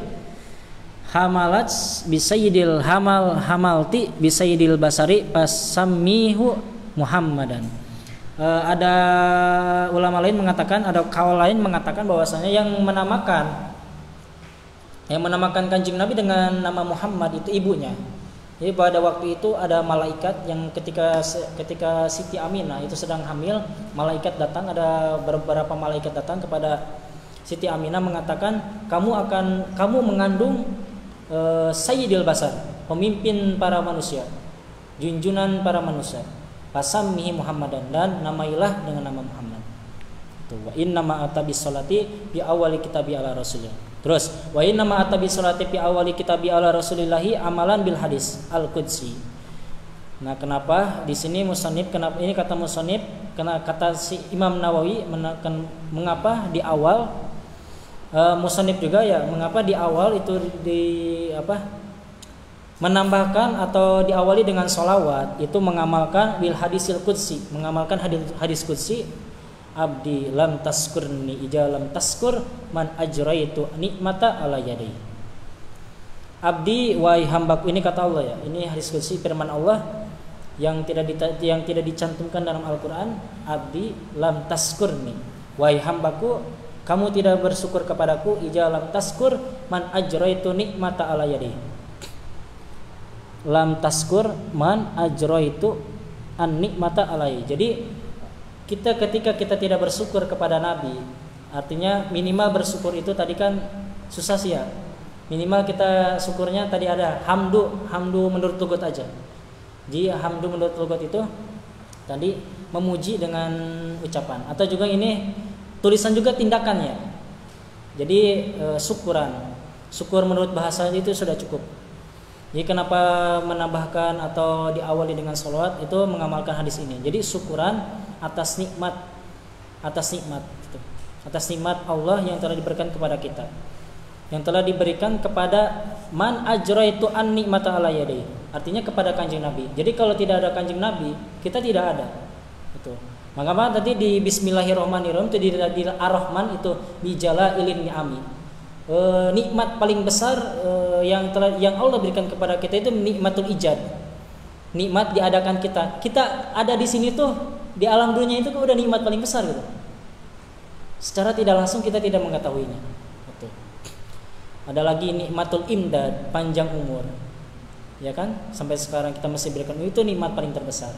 hamalat bisaidil hamalti bisaidil basari pasammihu Muhammadan. Ada ulama lain mengatakan, ada kaul lain mengatakan bahwasanya yang menamakan Kanjeng Nabi dengan nama Muhammad itu ibunya. Jadi pada waktu itu ada malaikat yang ketika Siti Aminah itu sedang hamil, malaikat datang, ada beberapa malaikat datang kepada Siti Aminah mengatakan kamu mengandung Sayyidil Basar, pemimpin para manusia, junjunan para manusia. Fasammihi Muhammadan, dan namailah dengan nama Muhammad. Wa inna ma atabi sholati bi awali kitabi ala rasulillah. Terus wa inna ma atabi sholati bi awali kitabi ala rasulillahi amalan bil hadis al-qudsi. Nah, kenapa di sini musannif, kenapa ini kata musannif, karena kata si Imam Nawawi mengapa di awal musannif juga ya, mengapa di awal itu menambahkan atau diawali dengan sholawat, itu mengamalkan bil hadisil qudsi, mengamalkan hadis qudsi, abdi lam taskurni ija lam taskur man ajraitu nikmata ala yadai. Abdi, wahai hambaku, ini kata Allah ya, ini hadis qudsi firman Allah yang tidak dicantumkan dalam Al-Qur'an. Abdi lam taskurni, wahai hambaku, kamu tidak bersyukur kepadaku, ija lam taskur man ajraitu nikmata ala yadai. Lam taskur man ajraitu an nikmata alai. Jadi ketika kita tidak bersyukur kepada Nabi, artinya minimal bersyukur itu tadi kan susah sih ya. Minimal kita syukurnya tadi ada hamdu menurut lugat aja. Jadi hamdu menurut lugat itu tadi memuji dengan ucapan, atau juga ini tulisan juga tindakannya. Jadi syukur menurut bahasa itu sudah cukup. Jadi kenapa menambahkan atau diawali dengan sholawat, itu mengamalkan hadis ini. Jadi syukuran atas nikmat Allah yang telah diberikan kepada kita, yang telah diberikan kepada man ajraitu an nikmata ala yadai, artinya kepada Kanjeng Nabi. Jadi kalau tidak ada Kanjeng Nabi, kita tidak ada. Itu. Maka tadi di Bismillahirrahmanirrahim itu di Ar-Rahman itu bijala ilin ni'ami. Nikmat paling besar yang Allah berikan kepada kita itu nikmatul ijad. nikmat diadakan kita ada di sini tuh, di alam dunia itu udah nikmat paling besar gitu. Secara tidak langsung kita tidak mengetahuinya. Betul. Ada lagi nikmatul imdad, panjang umur. Ya kan? Sampai sekarang kita masih berikan, itu nikmat paling terbesar.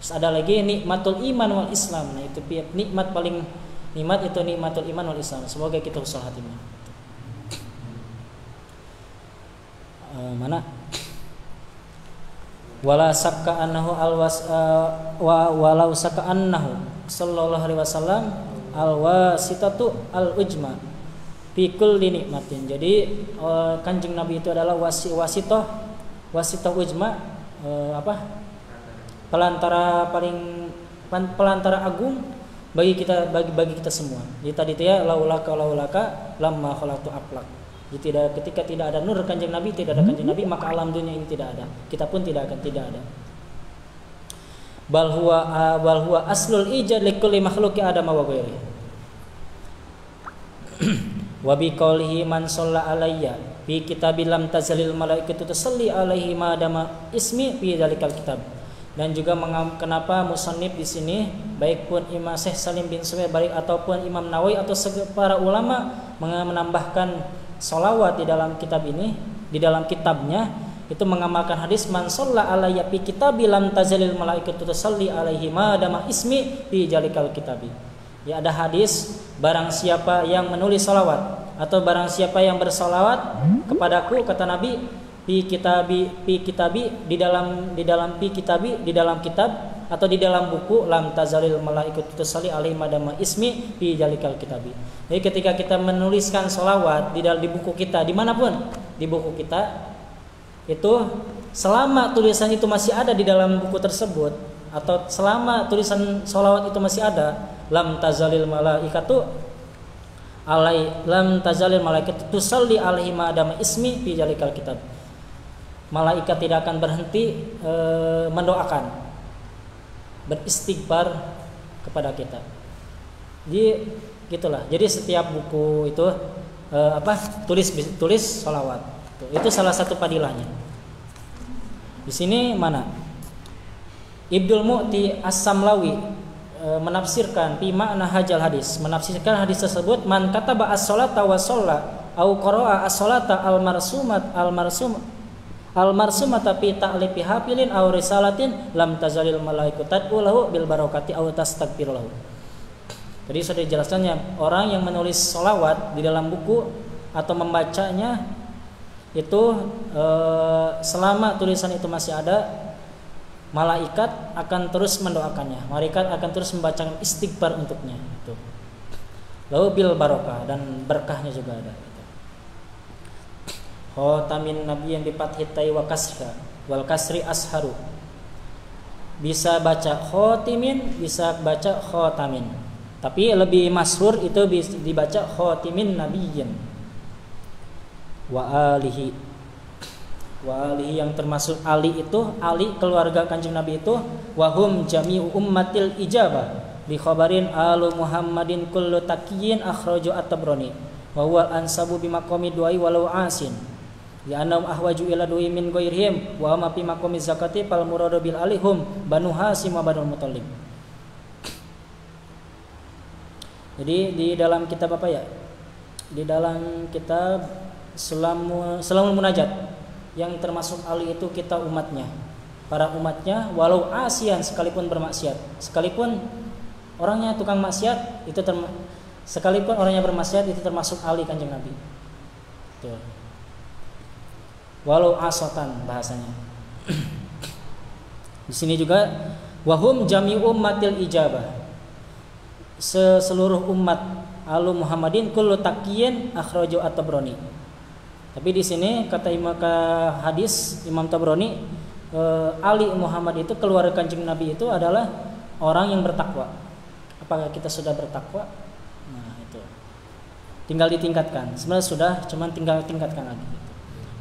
Terus ada lagi nikmatul iman wal Islam. Nah, itu nikmat itu nikmatul iman wal Islam. Semoga kita husnul khatimah. Mana? Wala sakka annahu walau sakka annahu sallallahu alaihi wasallam alwasitatu al-ujma fi kulli nikmatin. Jadi Kanjeng Nabi itu adalah wasitah ujma, pelantara agung bagi kita semua. Jadi tadi itu ya laulaka lamma khalaqtu aflak. Jadi ketika tidak ada nur Kanjeng Nabi, tidak ada Kanjeng Nabi, maka alam dunia ini tidak ada. Kita pun tidak ada. Bal huwa aslul ijad likulli makhluqi adam wa ghairi. Wa bi qoulihi man shalla alayya fi kitabil lam tazalil malaikatu tusalli alaihi ma dama ismi fi dzalikal kitab. Dan juga kenapa musannif di sini, baik pun Imam Syekh Salim bin Suhaib baik ataupun Imam Nawawi atau para ulama menambahkan sholawat di dalam kitab ini, di dalam kitabnya itu mengamalkan hadis man shalla alayya fi kitabi lam tazalil malaikatu tusalli alaihi ma dama ismi fi jalikal kitabi. Ya, ada hadis barang siapa yang menulis sholawat atau barang siapa yang bersolawat kepadaku, kata Nabi, fi kitabi di dalam kitab atau di dalam buku lam tazalil malaikatu tusalli alaihi ma dama ismi fi jalikal kitabi. Jadi ketika kita menuliskan sholawat di buku kita, dimanapun di buku kita itu, selama tulisan itu masih ada di dalam buku tersebut, atau selama tulisan sholawat itu masih ada, lam tazalil malaikatu tusalli alaihi ma dama ismi fi jalikal kitab. Malaikat tidak akan berhenti mendoakan, beristighfar kepada kita. Jadi gitulah. Jadi setiap buku itu tulis sholawat. Itu salah satu padilahnya. Di sini mana? Ibnul Mu'ti As-Samlawi menafsirkan fi makna hajal hadis, menafsirkan hadis tersebut, man kataba as-sholata wa shalla au qara'a as-sholata al-marsumata fi ta'lifi hafilin aw risalatin lam tazalil malaikatu lahu bil barakati aw tastaghfir lahu. Jadi sudah dijelaskannya, orang yang menulis sholawat di dalam buku atau membacanya itu selama tulisan itu masih ada, malaikat akan terus mendoakannya, malaikat akan terus membacakan istighfar untuknya. Itu. Lalu bil barokah, dan berkahnya juga ada. Khotamin nabi yang bifathit wa kasra wal kasri asharu. Bisa baca khotimin, bisa baca khotamin. Tapi lebih masyhur itu dibaca khotimin nabiyyin wa alihi. Wa alihi yang termasuk Ali itu, Ali keluarga Kanjeng Nabi itu, wahum jami'u ummatil ijabah bi khabarin alu Muhammadin kullu taqiyyin akhraju at-Tabrani wa huwa ansabu bi maqami duai walau asin. Ya annahum ahwaju ila du'i min ghairihim wa ma fi maqami zakati fal muradu bil alihum Banu Hasyim wa Banu Muthalib. Jadi di dalam kitab apa ya? Di dalam kitab Sulamul Munajat yang termasuk Ali itu kita umatnya, para umatnya, walau asian sekalipun bermaksiat, sekalipun orangnya tukang maksiat itu sekalipun orangnya bermaksiat itu termasuk Ali Kanjeng Nabi. Tuh. Walau asotan bahasanya. Di sini juga wahum jami'u ummatil ijabah. Seluruh umat alu Muhammadin kullu taqiyyin akhraju at-Tabrani. Tapi di sini kata hadis Imam Tabrani, Ali Muhammad itu keluarga Kanjeng Nabi itu adalah orang yang bertakwa. Apakah kita sudah bertakwa? Nah, itu. Tinggal ditingkatkan. Sebenarnya sudah, cuman tinggal tingkatkan lagi gitu.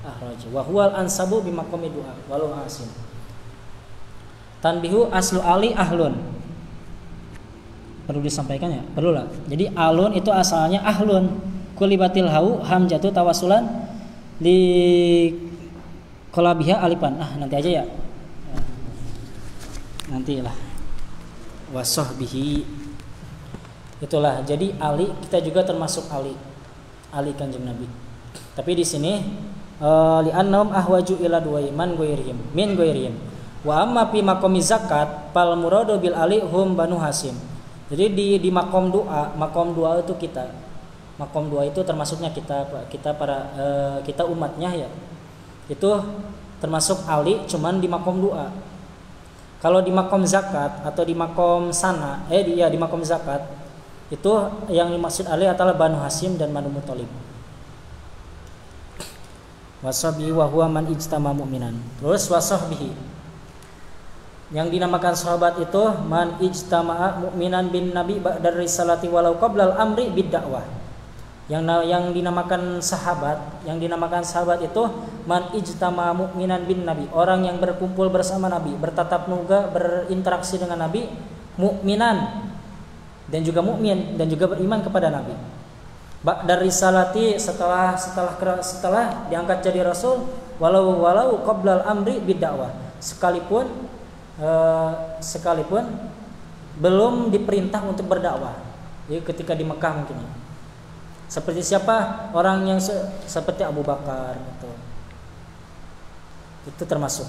Akhraju wa huwal ansabu bi maqami du'a walau asin. Tanbihu aslu Ali ahlun. Perlu disampaikan ya? Perlu lah. Jadi alun itu asalnya ahlun. Kulibatil hau hamjatu tawasulan di kolabiha alifan. Nanti aja ya. nantilah. Wasahbihi. Itulah. Jadi Ali, kita juga termasuk Ali Kanjeng Nabi. Tapi di sini li'annahum ahwaju ila duwaiman ghairihim min ghairihim. Wa amma fi maqami zakat fal muradu bil ali hum Banu Hasyim. Jadi di makom doa itu kita. Makom doa itu termasuknya kita para kita umatnya ya. Itu termasuk Ali cuman di makom doa. Kalau di makom zakat atau di makom sana, di makom zakat itu yang dimaksud Ali adalah Banu Hasyim dan Banu Muthalib. Wasahbihi wa huwa man ijtama mu'minan. Terus wasahbihi. Yang dinamakan sahabat itu man ijtama'a mu'minan bin nabi ba'dar risalati walau qablal amri bid dakwah. Yang dinamakan sahabat itu man ijtama'a mu'minan bin nabi, orang yang berkumpul bersama nabi, bertatap muka, berinteraksi dengan nabi, mu'minan dan juga mukmin dan juga beriman kepada nabi. Ba'dar risalati setelah diangkat jadi rasul, walau qablal amri bid dakwah, sekalipun belum diperintah untuk berdakwah. Jadi ketika di Mekah mungkin ya. Seperti siapa? Orang yang seperti Abu Bakar gitu. Itu termasuk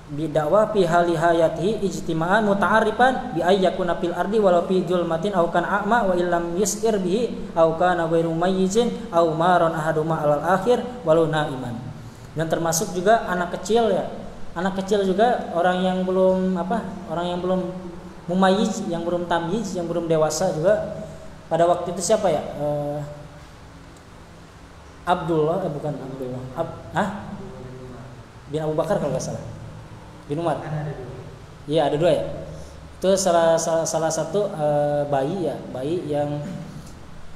bidakwah fi hali hayatihi ijtima'an muta'arifan bi ayyakuna fil ardi walau fi julmatin aw kana a'ma wa illam yusir bihi aw kana ghairu mayyizin aw maron ahaduma alal akhir walau naiman. Dan termasuk juga anak kecil ya. Anak kecil juga orang yang belum mumayyiz, yang belum tamyiz, yang belum dewasa juga. Pada waktu itu siapa ya? Bin Abu Bakar kalau nggak salah. Bin Umar. Iya, ada dua ya. Itu salah satu bayi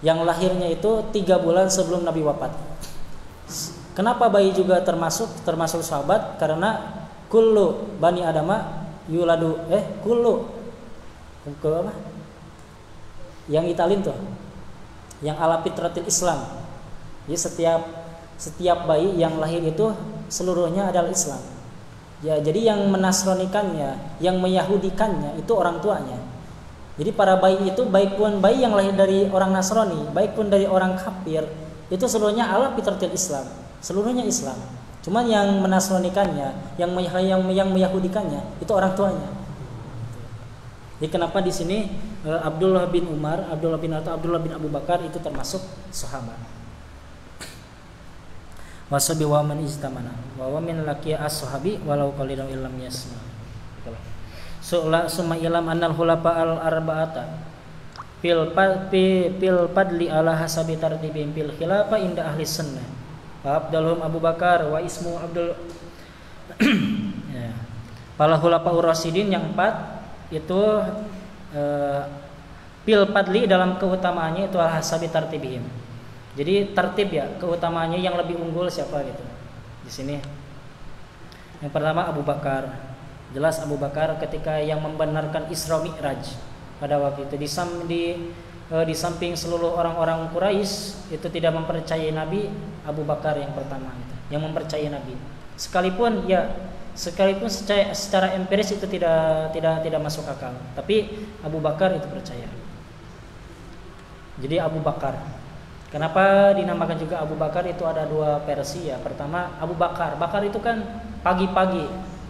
yang lahirnya itu 3 bulan sebelum Nabi wafat. Kenapa bayi juga termasuk sahabat? Karena kullu bani adama yuladu kullu ke apa? Yang Italin tuh. Yang ala fitratil Islam. Jadi setiap bayi yang lahir itu seluruhnya adalah Islam. Ya, jadi yang menasronikannya, yang meyahudikannya itu orang tuanya. Jadi para bayi itu baik pun bayi yang lahir dari orang Nasrani, baik pun dari orang kafir, itu seluruhnya ala fitratil Islam. Seluruhnya Islam. Cuman yang menasronikannya, yang meyahudikannya itu orang tuanya. Jadi kenapa di sini Abdullah bin Umar, Abdullah bin Abu Bakar itu termasuk sahabat. Wasabi wa man ijtamana wa min laqiya as-sahabi walau qalilan illam yasma. Summa ilam annal khulafa al-arba'ata fil padli ala hasabi tartibin fil khilafa inda ahli sunnah. Abdulhum Abu Bakar wa ismu Abdul ya. Para khulafa ur-rasyidin yang 4 itu fil padli dalam keutamaannya itu al hasabi tartibihim. Jadi tertib ya, keutamaannya yang lebih unggul siapa gitu. Di sini yang pertama Abu Bakar. Jelas Abu Bakar ketika yang membenarkan Isra Mi'raj pada waktu itu di samping seluruh orang-orang Quraisy itu tidak mempercayai Nabi, Abu Bakar yang pertama itu, yang mempercayai Nabi. Sekalipun secara empiris itu tidak masuk akal, tapi Abu Bakar itu percaya. Jadi Abu Bakar. Kenapa dinamakan juga Abu Bakar? Itu ada 2 versi ya. Pertama Abu Bakar itu kan pagi-pagi.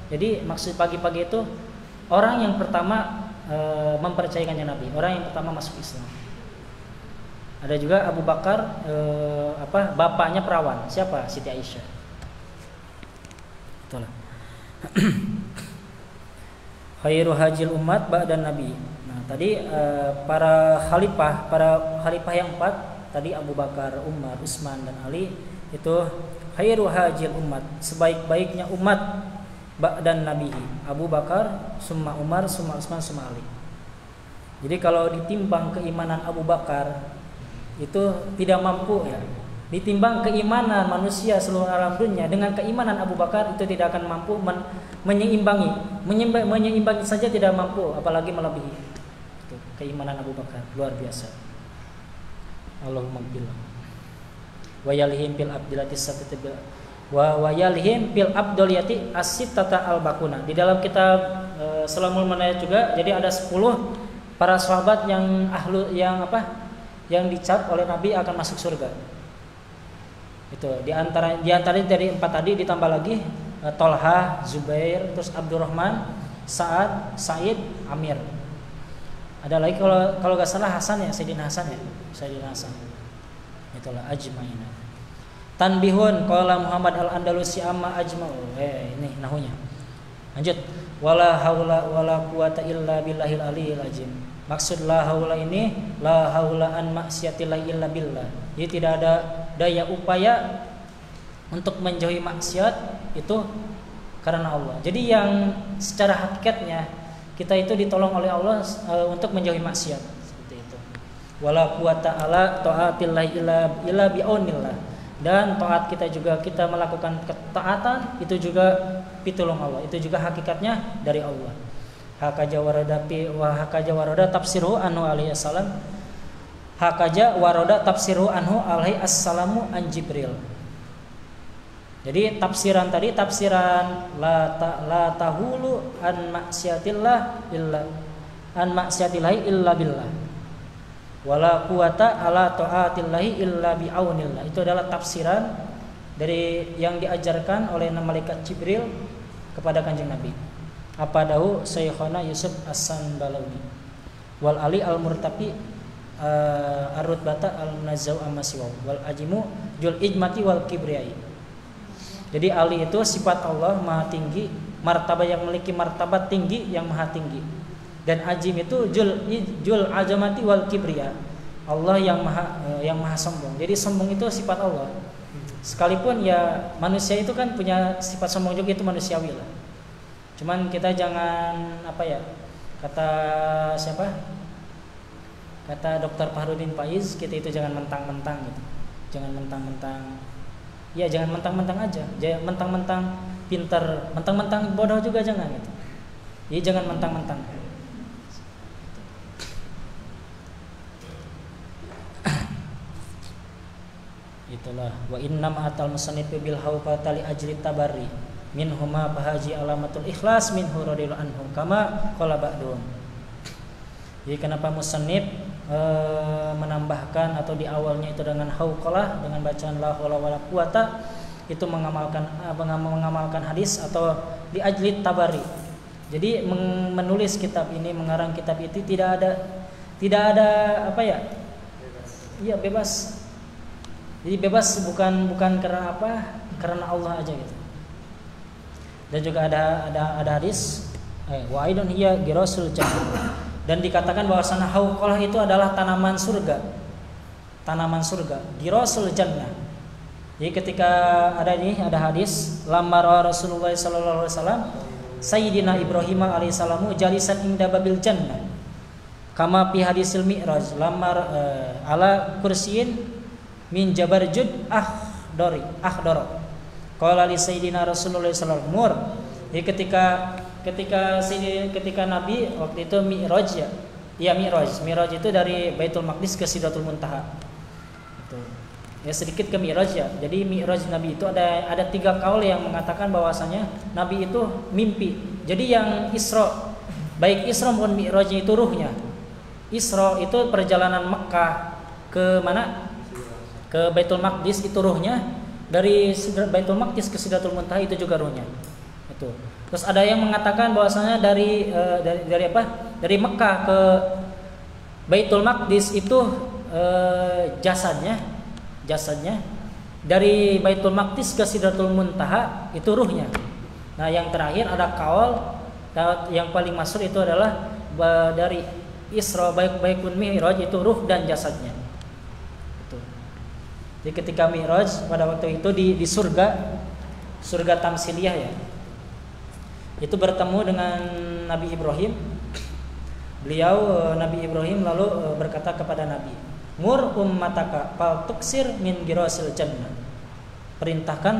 Jadi maksud pagi-pagi itu orang yang pertama mempercayakannya Nabi, orang yang pertama masuk Islam. Ada juga Abu Bakar bapaknya perawan. Siapa? Siti Aisyah. Itulah. Khairu hajil umat ba'dan Nabi. Nah, tadi para khalifah yang 4 tadi Abu Bakar, Umar, Utsman dan Ali itu khairu hajil umat, sebaik-baiknya umat ba'dan nabihi, Abu Bakar, summa Umar, summa Utsman, summa Ali. Jadi kalau ditimbang keimanan Abu Bakar itu tidak mampu ya. Ditimbang keimanan manusia seluruh alam dunia dengan keimanan Abu Bakar itu tidak akan mampu menyeimbangi saja tidak mampu, apalagi melebihi. Itu keimanan Abu Bakar luar biasa. Allahumma billah wa yalihim fil abdilati satati wa yalihim fil abdilati as-sittata al-bakuna. Di dalam kitab Salamul Manayat juga. Jadi ada 10 para sahabat yang yang dicap oleh Nabi akan masuk surga. Itu di antara dari 4 tadi ditambah lagi Tolha, Zubair, terus Abdurrahman, Sa'ad, Sa'id, Amir. Ada lagi kalau nggak salah Hasan ya, Sayyidina Hasan. Itulah ajma'ina. Tanbihun qala Muhammad al-Andalusi amma ajma'u. Ini nahunya. Lanjut. Wala haula wala quwata illa billahil aliyil azim. Maksud la haula ini la haula an maksiatillah illa billah. Jadi tidak ada daya upaya untuk menjauhi maksiat itu karena Allah. Jadi yang secara hakikatnya kita itu ditolong oleh Allah untuk menjauhi maksiat seperti itu. Wala quwata ala taatillah illa bi'aunillah. Dan taat kita juga, kita melakukan ketaatan itu juga pitulung Allah. Itu juga hakikatnya dari Allah. Hakaja waroda tafsiruhu anhu alaihi assalam. Hakaja waroda tafsiruhu anhu alaihi assalamu an Jibril. Jadi tafsiran tadi la tahulu an maksiatillah illa billah. Wala quwata ala taatillahi illa biaunillah. Itu adalah tafsiran dari yang diajarkan oleh malaikat Jibril kepada Kanjeng Nabi. Apa dahu Syekhana Yusuf As-Sanbalawi wal ali al-murtafi ar-rutbata al-munazzau amma-siwa wal ajimu jul ijmati wal kibriyai. Jadi ali itu sifat Allah maha tinggi, martabat yang memiliki martabat tinggi yang maha tinggi. Dan ajim itu jul azamati wal kibriya. Allah yang maha sombong. Jadi sombong itu sifat Allah. Sekalipun ya manusia itu kan punya sifat sombong juga, itu manusiawi lah. Cuman kita jangan kata siapa? Kata Dr. Fahrudin Faiz, kita itu jangan mentang-mentang gitu. Jangan mentang-mentang. Ya jangan mentang-mentang aja. Jangan mentang-mentang pintar, mentang-mentang bodoh juga jangan gitu. Ya jangan mentang-mentang. Itulah wa innam atal musannif bil hawqata li ajli tabarri minhuma fahaji alamatul ikhlas minhu radhiyallahu anhu kama qala ba'dun. Jadi kenapa musannif menambahkan atau di awalnya itu dengan hauqalah, dengan bacaan la haula wala quwata, itu mengamalkan hadis atau di ajli tabarri. Jadi menulis kitab ini, mengarang kitab itu tidak ada bebas. Jadi bebas bukan karena apa? Karena Allah aja gitu. Dan juga ada hadis wa aidun hiya girasul jannah. Dan dikatakan bahwasanya hauqalah itu adalah tanaman surga. Tanaman surga, girasul jannah. Jadi ketika ada hadis lamar Rasulullah sallallahu alaihi wasallam Sayyidina Ibrahim alaihi salamu jalisan inda babil jannah. Kama fi hadisil mi'raj lamar ala kursiyin min jabarjud akhdara qala li sayyidina Rasulullah sallallahu alaihi wasallam. Jadi ketika Nabi waktu itu mi'raj mi'raj itu dari Baitul Maqdis ke Sidratul Muntaha. Itu. Ya sedikit ke mi'raj ya. Jadi mi'raj Nabi itu ada 3 kaul yang mengatakan bahwasanya Nabi itu mimpi. Jadi yang Isra, baik Isra maupun mi'rajnya itu ruhnya. Isra itu perjalanan Mekkah ke mana? Ke Baitul Maqdis, itu ruhnya. Dari Baitul Maqdis ke Sidratul Muntaha itu juga ruhnya. Itu. Terus ada yang mengatakan bahwasanya dari Mekkah ke Baitul Maqdis itu jasadnya. Dari Baitul Maqdis ke Sidratul Muntaha itu ruhnya. Nah, yang terakhir ada kaul yang paling masyhur itu adalah dari Isra baikun Mi'raj itu ruh dan jasadnya. Jadi ketika Mi'raj pada waktu itu di surga Tamsiliyah ya, itu bertemu dengan Nabi Ibrahim. Nabi Ibrahim lalu berkata kepada Nabi, mur ummataka fal tuksir min girasil jannah. Perintahkan.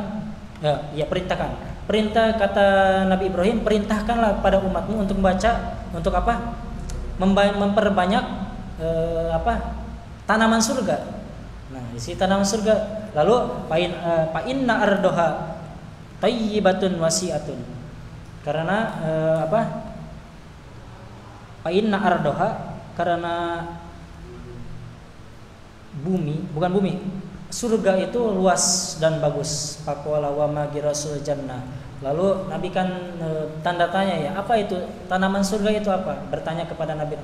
Perintah kata Nabi Ibrahim, perintahkanlah pada umatmu untuk membaca, untuk apa? Memperbanyak tanaman surga. Nah, isi tanaman surga. Lalu fa inna ardoha thayyibatun wasi'atun. Karena Fa inna ardoha, karena surga itu luas dan bagus. Faqala wa ma girasul jannah. Lalu Nabi kan tanda tanya ya, apa itu tanaman surga itu apa? Bertanya kepada Nabi.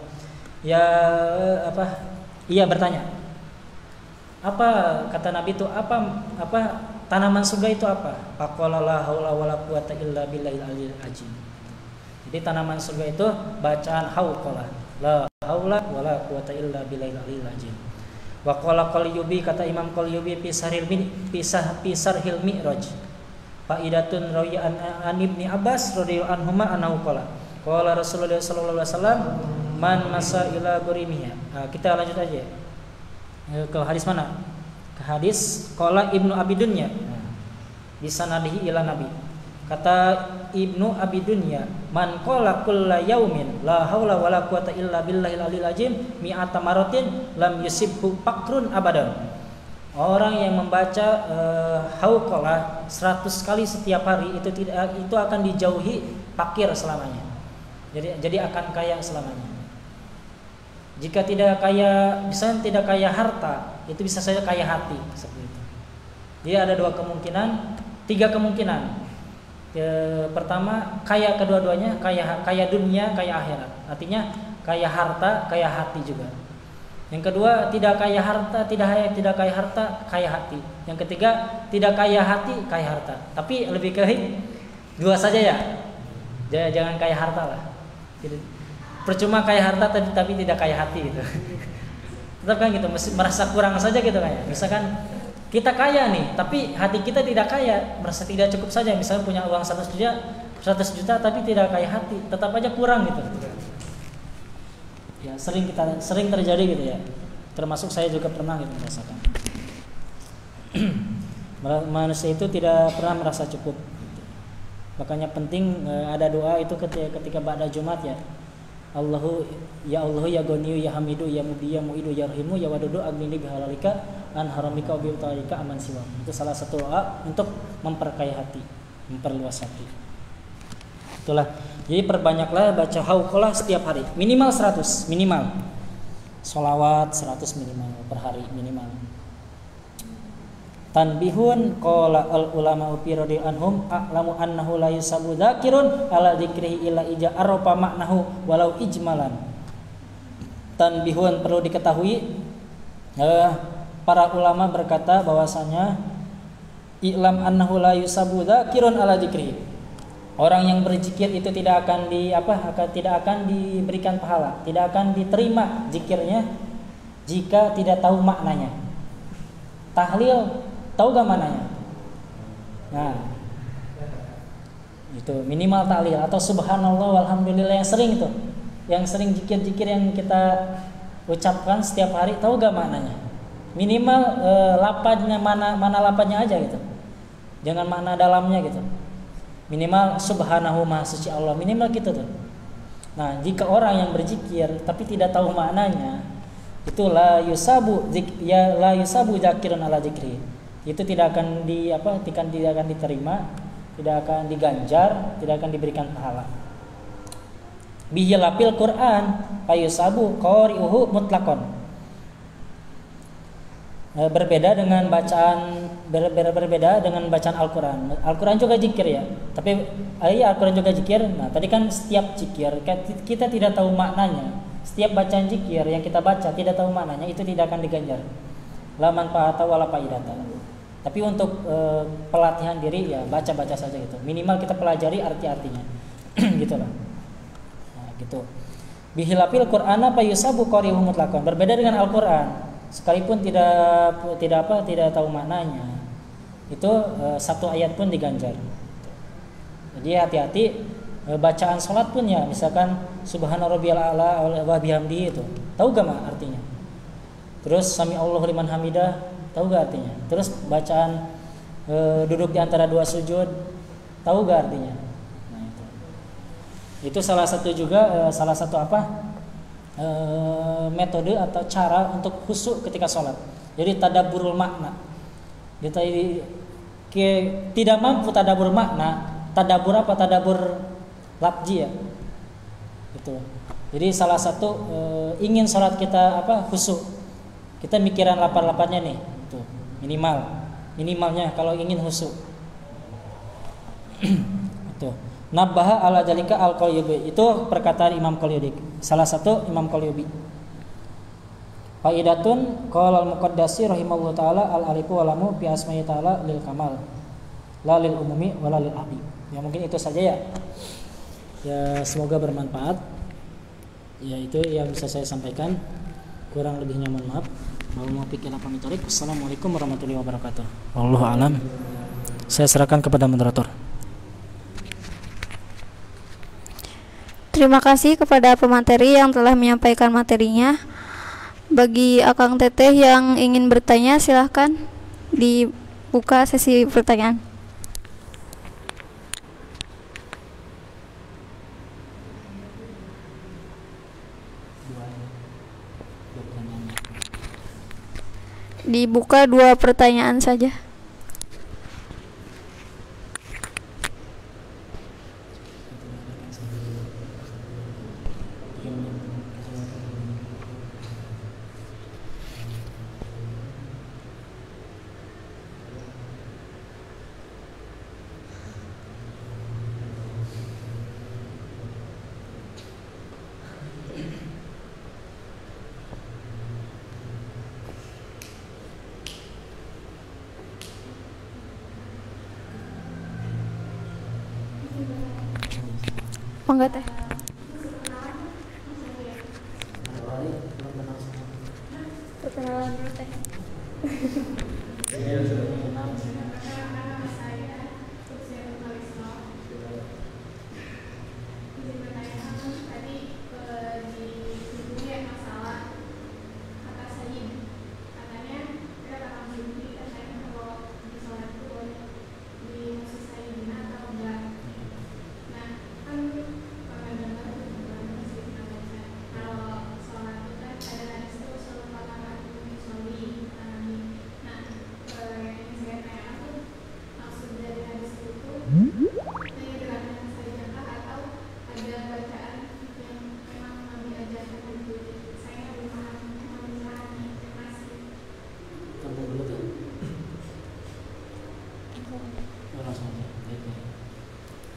Ya apa? Iya bertanya. Apa kata Nabi itu apa tanaman surga itu apa? Faqala la haula wala quwata illa billahil aliyil azim. Jadi tanaman surga itu bacaan hauqalah. La haula wala quwata illa billahil aliyil azim. Wa qala Qalyubi, kata Imam Qalyubi fi Sarhil Mi'raj. Faidatun rawi an Ibni Abbas radhiyallahu anhuma annahu qala qala Rasulullah sallallahu alaihi wasallam man masa ila gurimiha. Kita lanjut aja. Ke hadis mana? Ke hadis qala Ibnu Abi Dunya di sanadihi ila Nabi. Kata Ibnu Abi Dunya, man qala kulla yaumin la haula wala quwata illa billahil aliyil azim mi'ata maratin lam yusibhu fakrun abadan. Orang yang membaca hauqalah 100 kali setiap hari itu akan dijauhi fakir selamanya. Jadi akan kaya selamanya. Jika tidak kaya, misalnya tidak kaya harta, itu bisa saja kaya hati seperti itu. Jadi ada tiga kemungkinan. Pertama, kaya kedua-duanya, kaya dunia, kaya akhirat. Artinya kaya harta, kaya hati juga. Yang kedua, tidak kaya harta, tidak kaya harta, kaya hati. Yang ketiga, tidak kaya hati, kaya harta. Tapi lebih ke dua saja ya. Jangan kaya harta lah. Percuma kaya harta tapi tidak kaya hati gitu. Tetap kan gitu, merasa kurang saja gitu kayak. Misalkan kita kaya nih, tapi hati kita tidak kaya, merasa tidak cukup saja. Misalnya punya uang 100 juta tapi tidak kaya hati, tetap aja kurang gitu. Ya, sering terjadi gitu ya. Termasuk saya juga pernah gitu merasakan. Manusia itu tidak pernah merasa cukup. Makanya penting ada doa itu ketika ba'da Jumat ya. Allahu ya Ghaniyu ya Hamidu ya Mubdi ya Mu'idu ya Rahimu ya Wadudu agnini bihalalika an haramika wa bi'talika aman siwa. Itu salah satu doa untuk memperkaya hati, memperluas hati. Itulah. Jadi perbanyaklah baca hauqalah setiap hari, minimal 100 minimal. Sholawat 100 minimal per hari minimal. Tanbihun qala al ulama fi radi anhum a'lamu annahu la yusabu dzakirun ala dzikrihi illa ija arafa maknahu walau ijmalan. Tanbihun, perlu diketahui, para ulama berkata bahwasanya i'lam annahu la yusabu dzakirun ala dzikrihi. Orang yang berzikir itu tidak akan diberikan pahala, tidak akan diterima zikirnya jika tidak tahu maknanya. Tahlil tahu gak maknanya? Nah, itu minimal tahlil atau subhanallah walhamdulillah yang sering zikir-zikir yang kita ucapkan setiap hari, tahu gak maknanya? Minimal lapanya mana lapanya aja gitu. Jangan makna dalamnya gitu. Minimal subhanahu maha suci Allah, minimal gitu tuh. Nah, jika orang yang berzikir tapi tidak tahu maknanya, itu la yusabu zakirun ala zikri. Itu tidak akan tidak akan diterima, tidak akan diganjar, tidak akan diberikan pahala. Bihilafil Quran ayusabu qari'uhu mutlaqan. Berbeda dengan bacaan Al-Quran. Al-Quran juga zikir ya. Tapi Al-Quran juga zikir. Nah, tadi kan setiap zikir kita tidak tahu maknanya. Setiap bacaan zikir yang kita baca tidak tahu maknanya, itu tidak akan diganjar. La manfaata wala faidata. Tapi untuk pelatihan diri ya baca-baca saja gitu. Minimal kita pelajari arti-artinya. Gitulah. Nah, gitu. Bihilafil Qur'ana fa yusabu qari'uhu mutlaqan. Berbeda dengan Al-Quran. Sekalipun tidak tahu maknanya, itu satu ayat pun diganjar. Jadi hati-hati bacaan sholat pun ya, misalkan subhana rabbiyal a'la wa bihamdihi, itu tahu gak artinya? Terus sami Allahu liman hamidah, tahu gak artinya? Terus bacaan duduk di antara dua sujud, tahu gak artinya? Nah, itu salah satu metode atau cara untuk khusyuk ketika sholat. Jadi tadabburul makna. Kita tidak mampu tadabbur makna. Tadabbur apa? Tadabbur lafzi ya. Itu. Jadi salah satu ingin sholat kita khusyuk, kita mikiran lapar-laparnya nih, itu minimalnya kalau ingin khusyuk. Itu. Nabbaha ala jalika al-Qalyubi, itu perkataan Imam Qalyubi, salah satu Imam Qalyubi. Faidatun qala al-Muqaddasi rahimahullah taala al-alifu walamu bi asma'i taala lil kamal la lil umumi wala lil ahli. Ya mungkin itu saja ya. Ya semoga bermanfaat. Ya itu yang bisa saya sampaikan. Kurang lebihnya mohon maaf. Mau pikir apa mitorik. Assalamualaikum warahmatullahi wabarakatuh. Wallahu alam. Saya serahkan kepada moderator. Terima kasih kepada pemateri yang telah menyampaikan materinya. Bagi Akang Teteh yang ingin bertanya, silahkan dibuka sesi pertanyaan. Dibuka 2 pertanyaan saja. Monggo Teh. Perkenalan dulu Teh.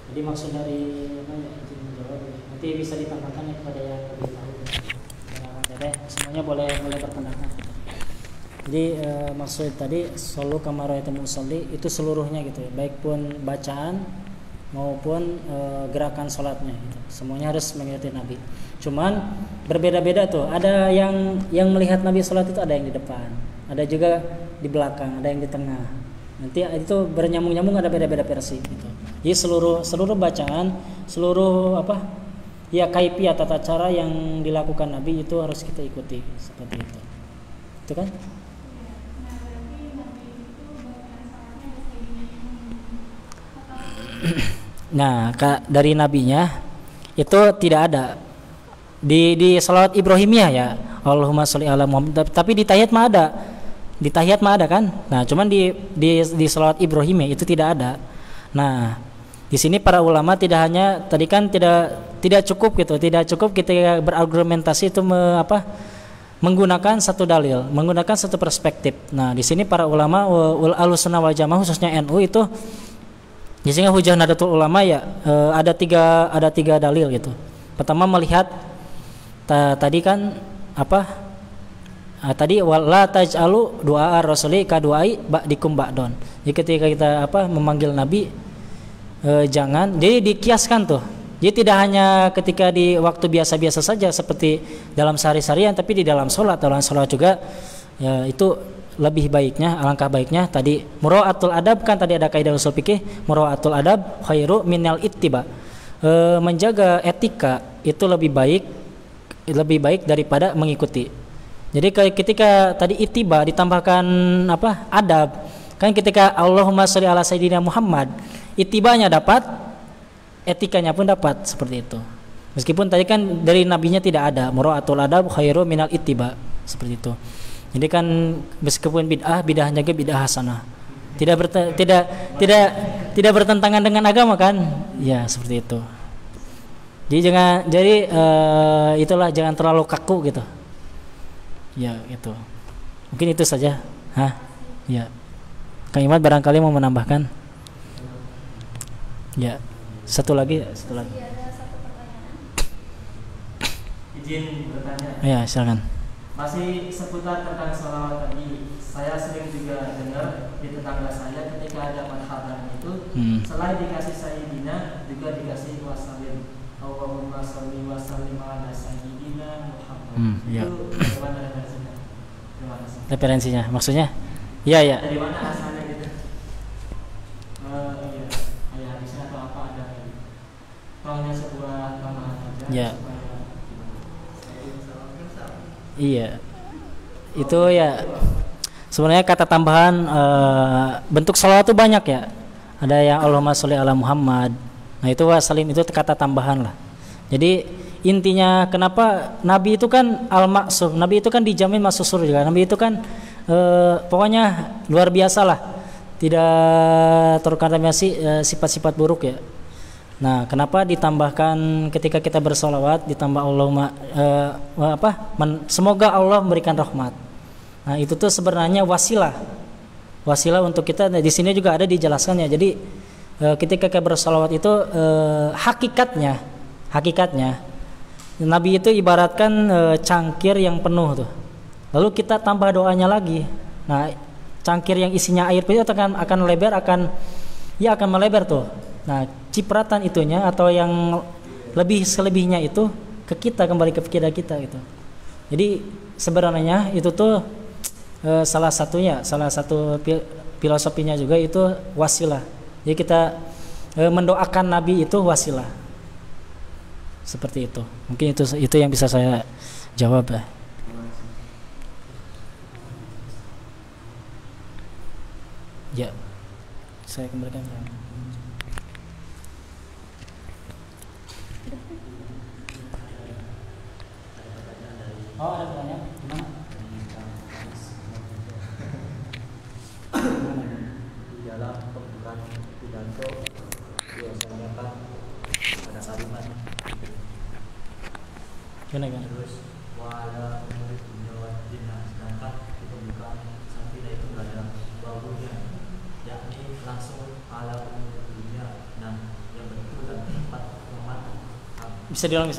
Jadi maksud dari izin menjawab nanti bisa ditambahkan ya kepada yang lebih tahu. Semuanya boleh berpendapat. Jadi maksud tadi solu kamaraitum usolli itu seluruhnya gitu ya, baik pun bacaan maupun gerakan sholatnya gitu. Semuanya harus mengikuti Nabi. Cuman berbeda-beda tuh. Ada yang melihat Nabi sholat itu ada yang di depan, ada juga di belakang, ada yang di tengah. Nanti itu bernyambung-nyambung, ada beda-beda versi gitu. Jadi seluruh bacaan, seluruh kaifiyah tata cara yang dilakukan Nabi itu harus kita ikuti seperti itu. Itu kan? Nah, dari nabinya itu tidak ada di salawat Ibrahimiyah ya. Allahumma sholli ala Muhammad. Tapi di tahiyat mah ada. Di tahiyat mah ada kan? Nah, cuman di salawat Ibrahimiyah itu tidak ada. Nah, di sini para ulama tidak hanya tadi kan tidak cukup gitu, tidak cukup kita berargumentasi itu menggunakan satu dalil, menggunakan satu perspektif. Nah, di sini para ulama Ahlussunnah wal Jamaah khususnya NU itu di sini hujah Nahdlatul Ulama ya ada tiga dalil gitu. Pertama melihat tadi kan tadi wala taj'alu du'a ar-rasuli ka du'ai ba'dikum ba'don. Jadi ketika kita memanggil Nabi jangan, jadi dikiaskan tuh. Jadi tidak hanya ketika di waktu biasa-biasa saja seperti dalam sehari-harian, tapi di dalam sholat juga ya itu lebih baiknya, alangkah baiknya tadi mura'atul adab kan, tadi ada kaidah usul fikih mura'atul adab khairu minal ittiba. Menjaga etika itu lebih baik daripada mengikuti. Jadi ketika tadi ittiba ditambahkan adab kan, ketika Allahumma sholli ala sayyidina Muhammad, itibanya dapat, etikanya pun dapat seperti itu. Meskipun tadi kan dari nabinya tidak ada mura'atul adab khairu minal ittiba seperti itu. Jadi kan meskipun bid'ahnya juga bid'ah hasanah. Tidak bertentangan dengan agama kan? Ya, seperti itu. Jadi itulah, jangan terlalu kaku gitu. Ya, gitu. Mungkin itu saja. Ya. Kang Imad barangkali mau menambahkan. Ya. Satu lagi. Izin bertanya. Ya, silakan. Masih seputar tentang sholawat tadi. Saya sering juga dengar di tetangga saya ketika ada marhaban itu, selain dikasih sayyidina juga dikasih wasallim. Allahumma sholli wa sallim ala sayyidina Muhammad. Ya. Itu bagaimana referensinya? Terima kasih. Referensinya maksudnya? Iya. Dari mana asalnya gitu? Iya. Ayat hadisnya atau apa ada? Hanya sebuah tambahan saja. Ya. Iya. Itu ya. Sebenarnya kata tambahan bentuk salawat itu banyak ya. Ada yang Allahumma sholli ala Muhammad. Nah, itu wasalim, itu kata tambahan lah. Jadi intinya kenapa Nabi itu kan al-maksum, Nabi itu kan dijamin masuk surga. Nabi itu kan pokoknya luar biasa lah. Tidak terkontaminasi sifat-sifat buruk ya. Nah, kenapa ditambahkan ketika kita bersolawat ditambah Allahumma semoga Allah memberikan rahmat. Nah, itu tuh sebenarnya wasilah untuk kita. Nah, di sini juga ada dijelaskan ya. Jadi ketika kita bersolawat itu hakikatnya Nabi itu ibaratkan cangkir yang penuh tuh. Lalu kita tambah doanya lagi. Nah, cangkir yang isinya air itu akan lebar, akan melebar tuh. Nah, cipratan itunya atau yang selebihnya itu ke kita, kembali ke kita gitu. Jadi sebenarnya itu tuh salah satu filosofinya juga itu wasilah. Jadi kita mendoakan Nabi itu wasilah. Seperti itu. Mungkin itu yang bisa saya jawab ya. Ya. Saya kembalikan. Oh, ada pertanyaan? Gimana? Di dalam pembukaan pidato biasanya kan ada kalimat terus wala murid dunia wajibna, sedangkan di pembukaan sampai itu nggak ada baunya, yakni langsung ala murid dunia. Nah, yang betul dan tepat yang mana? Bisa diulang.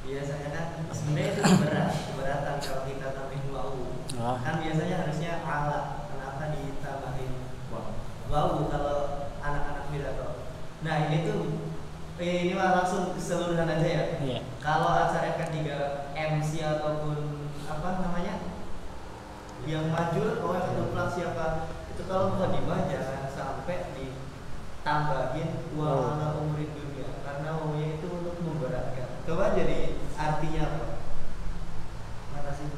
Biasanya kan sebenarnya itu keberatan kalau kita tambahin wau. Kan biasanya harusnya ala, kenapa ditambahin wau kalau anak-anak pidato. Nah, ini mah langsung keseluruhan aja ya. Yeah. Kalau acara K3 MC ataupun apa namanya yang maju, ketua siapa itu, kalau mukadimah jangan sampai ditambahin wa ala umurid dunia, karena wawunya itu untuk memberatkan. Coba jadi artinya apa? Makasih.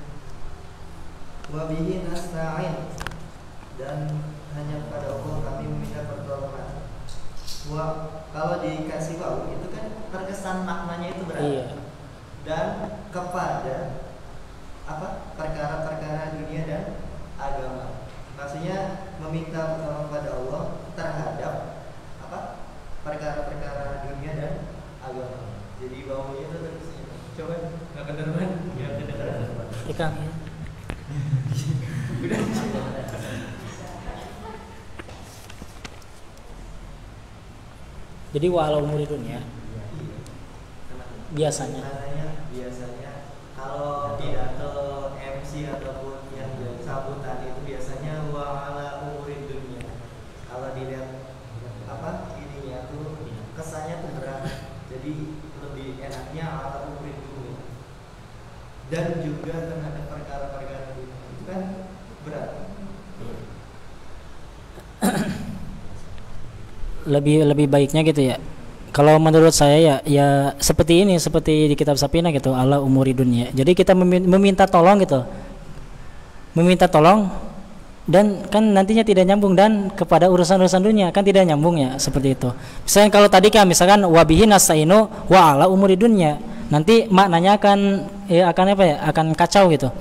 Wa bihi nasta'in, dan hanya kepada Allah kami meminta pertolongan. Kalau dikasih wau itu kan terkesan maknanya itu berat. Iya. Dan kepada perkara-perkara dunia dan agama. Maksudnya meminta pertolongan kepada Allah terhadap perkara-perkara dunia dan agama. Jadi waunya itu terkesan. Coba nggak kedengeran? Ya kedengeran. Ikang. Jadi walau muridun ya. Biasanya kalau pidato MC ataupun yang sambutan itu biasanya wa ala umurid dunia. Kalau dilihat ininya tuh kesannya tuh berat. Jadi lebih enaknya ala umurid dunia. Dan juga terhadap perkara-perkara dunia itu kan berat. Lebih baiknya gitu ya. Kalau menurut saya ya seperti di kitab Sapina gitu, ala umuri dunia. Jadi kita meminta tolong gitu. Meminta tolong dan kan nantinya tidak nyambung dan kepada urusan-urusan dunia kan tidak nyambung ya, seperti itu. Misalnya kalau tadi kan misalkan wabihi nastainu wa ala umuri dunia. Nanti maknanya akan kacau gitu.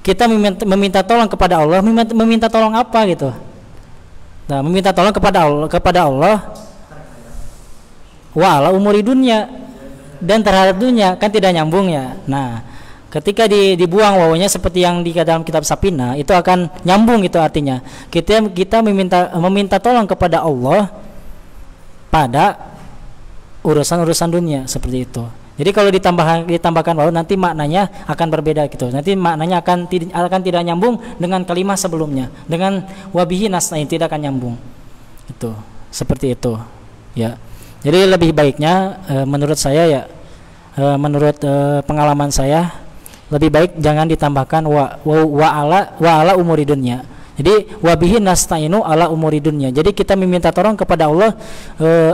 Kita meminta tolong kepada Allah, meminta tolong apa gitu. Nah, meminta tolong kepada Allah wa ala umuri dunya, dan terhadap dunia, kan tidak nyambung ya. Nah, ketika dibuang wawunya seperti yang di dalam kitab Sapina, itu akan nyambung, itu artinya kita meminta tolong kepada Allah pada urusan-urusan dunia seperti itu. Jadi kalau ditambahkan wawu, nanti maknanya akan berbeda gitu. Nanti maknanya akan tidak nyambung dengan kalimat sebelumnya. Dengan wabihi nasta'in tidak akan nyambung. Itu seperti itu. Ya. Jadi lebih baiknya menurut saya ya, menurut pengalaman saya, lebih baik jangan ditambahkan wa ala umuri dunya. Jadi wabihi nasta'inu ala umuri dunya. Jadi kita meminta tolong kepada Allah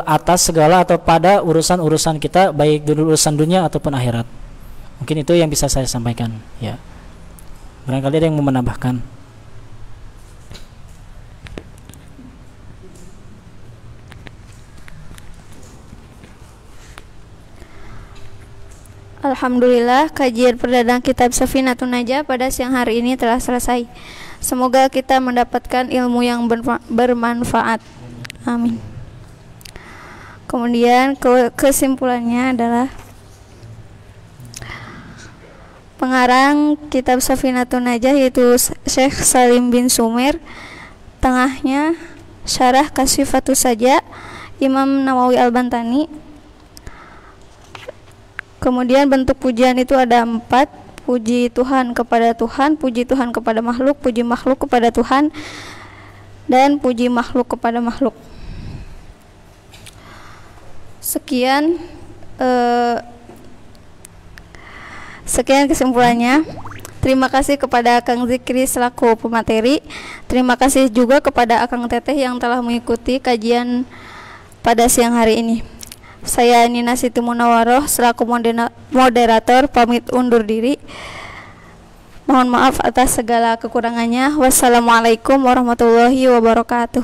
atas segala atau pada urusan-urusan kita, baik urusan dunia ataupun akhirat. Mungkin itu yang bisa saya sampaikan ya. Barangkali ada yang mau menambahkan. Alhamdulillah, kajian perdana kitab Safinatun Najah pada siang hari ini telah selesai. Semoga kita mendapatkan ilmu yang bermanfaat. Amin. Kemudian kesimpulannya adalah pengarang kitab Safinatun Najah yaitu Syekh Salim bin Sumer. Tengahnya Syarah Kasyifatus Saja Imam Nawawi Al-Bantani. Kemudian bentuk pujian itu ada 4. Puji Tuhan kepada Tuhan, puji Tuhan kepada makhluk, puji makhluk kepada Tuhan, dan puji makhluk kepada makhluk. Sekian kesimpulannya. Terima kasih kepada Kang Zikri selaku pemateri. Terima kasih juga kepada Akang Teteh yang telah mengikuti kajian pada siang hari ini. Saya Nina Siti Munawaroh selaku moderator pamit undur diri. Mohon maaf atas segala kekurangannya. Wassalamualaikum warahmatullahi wabarakatuh.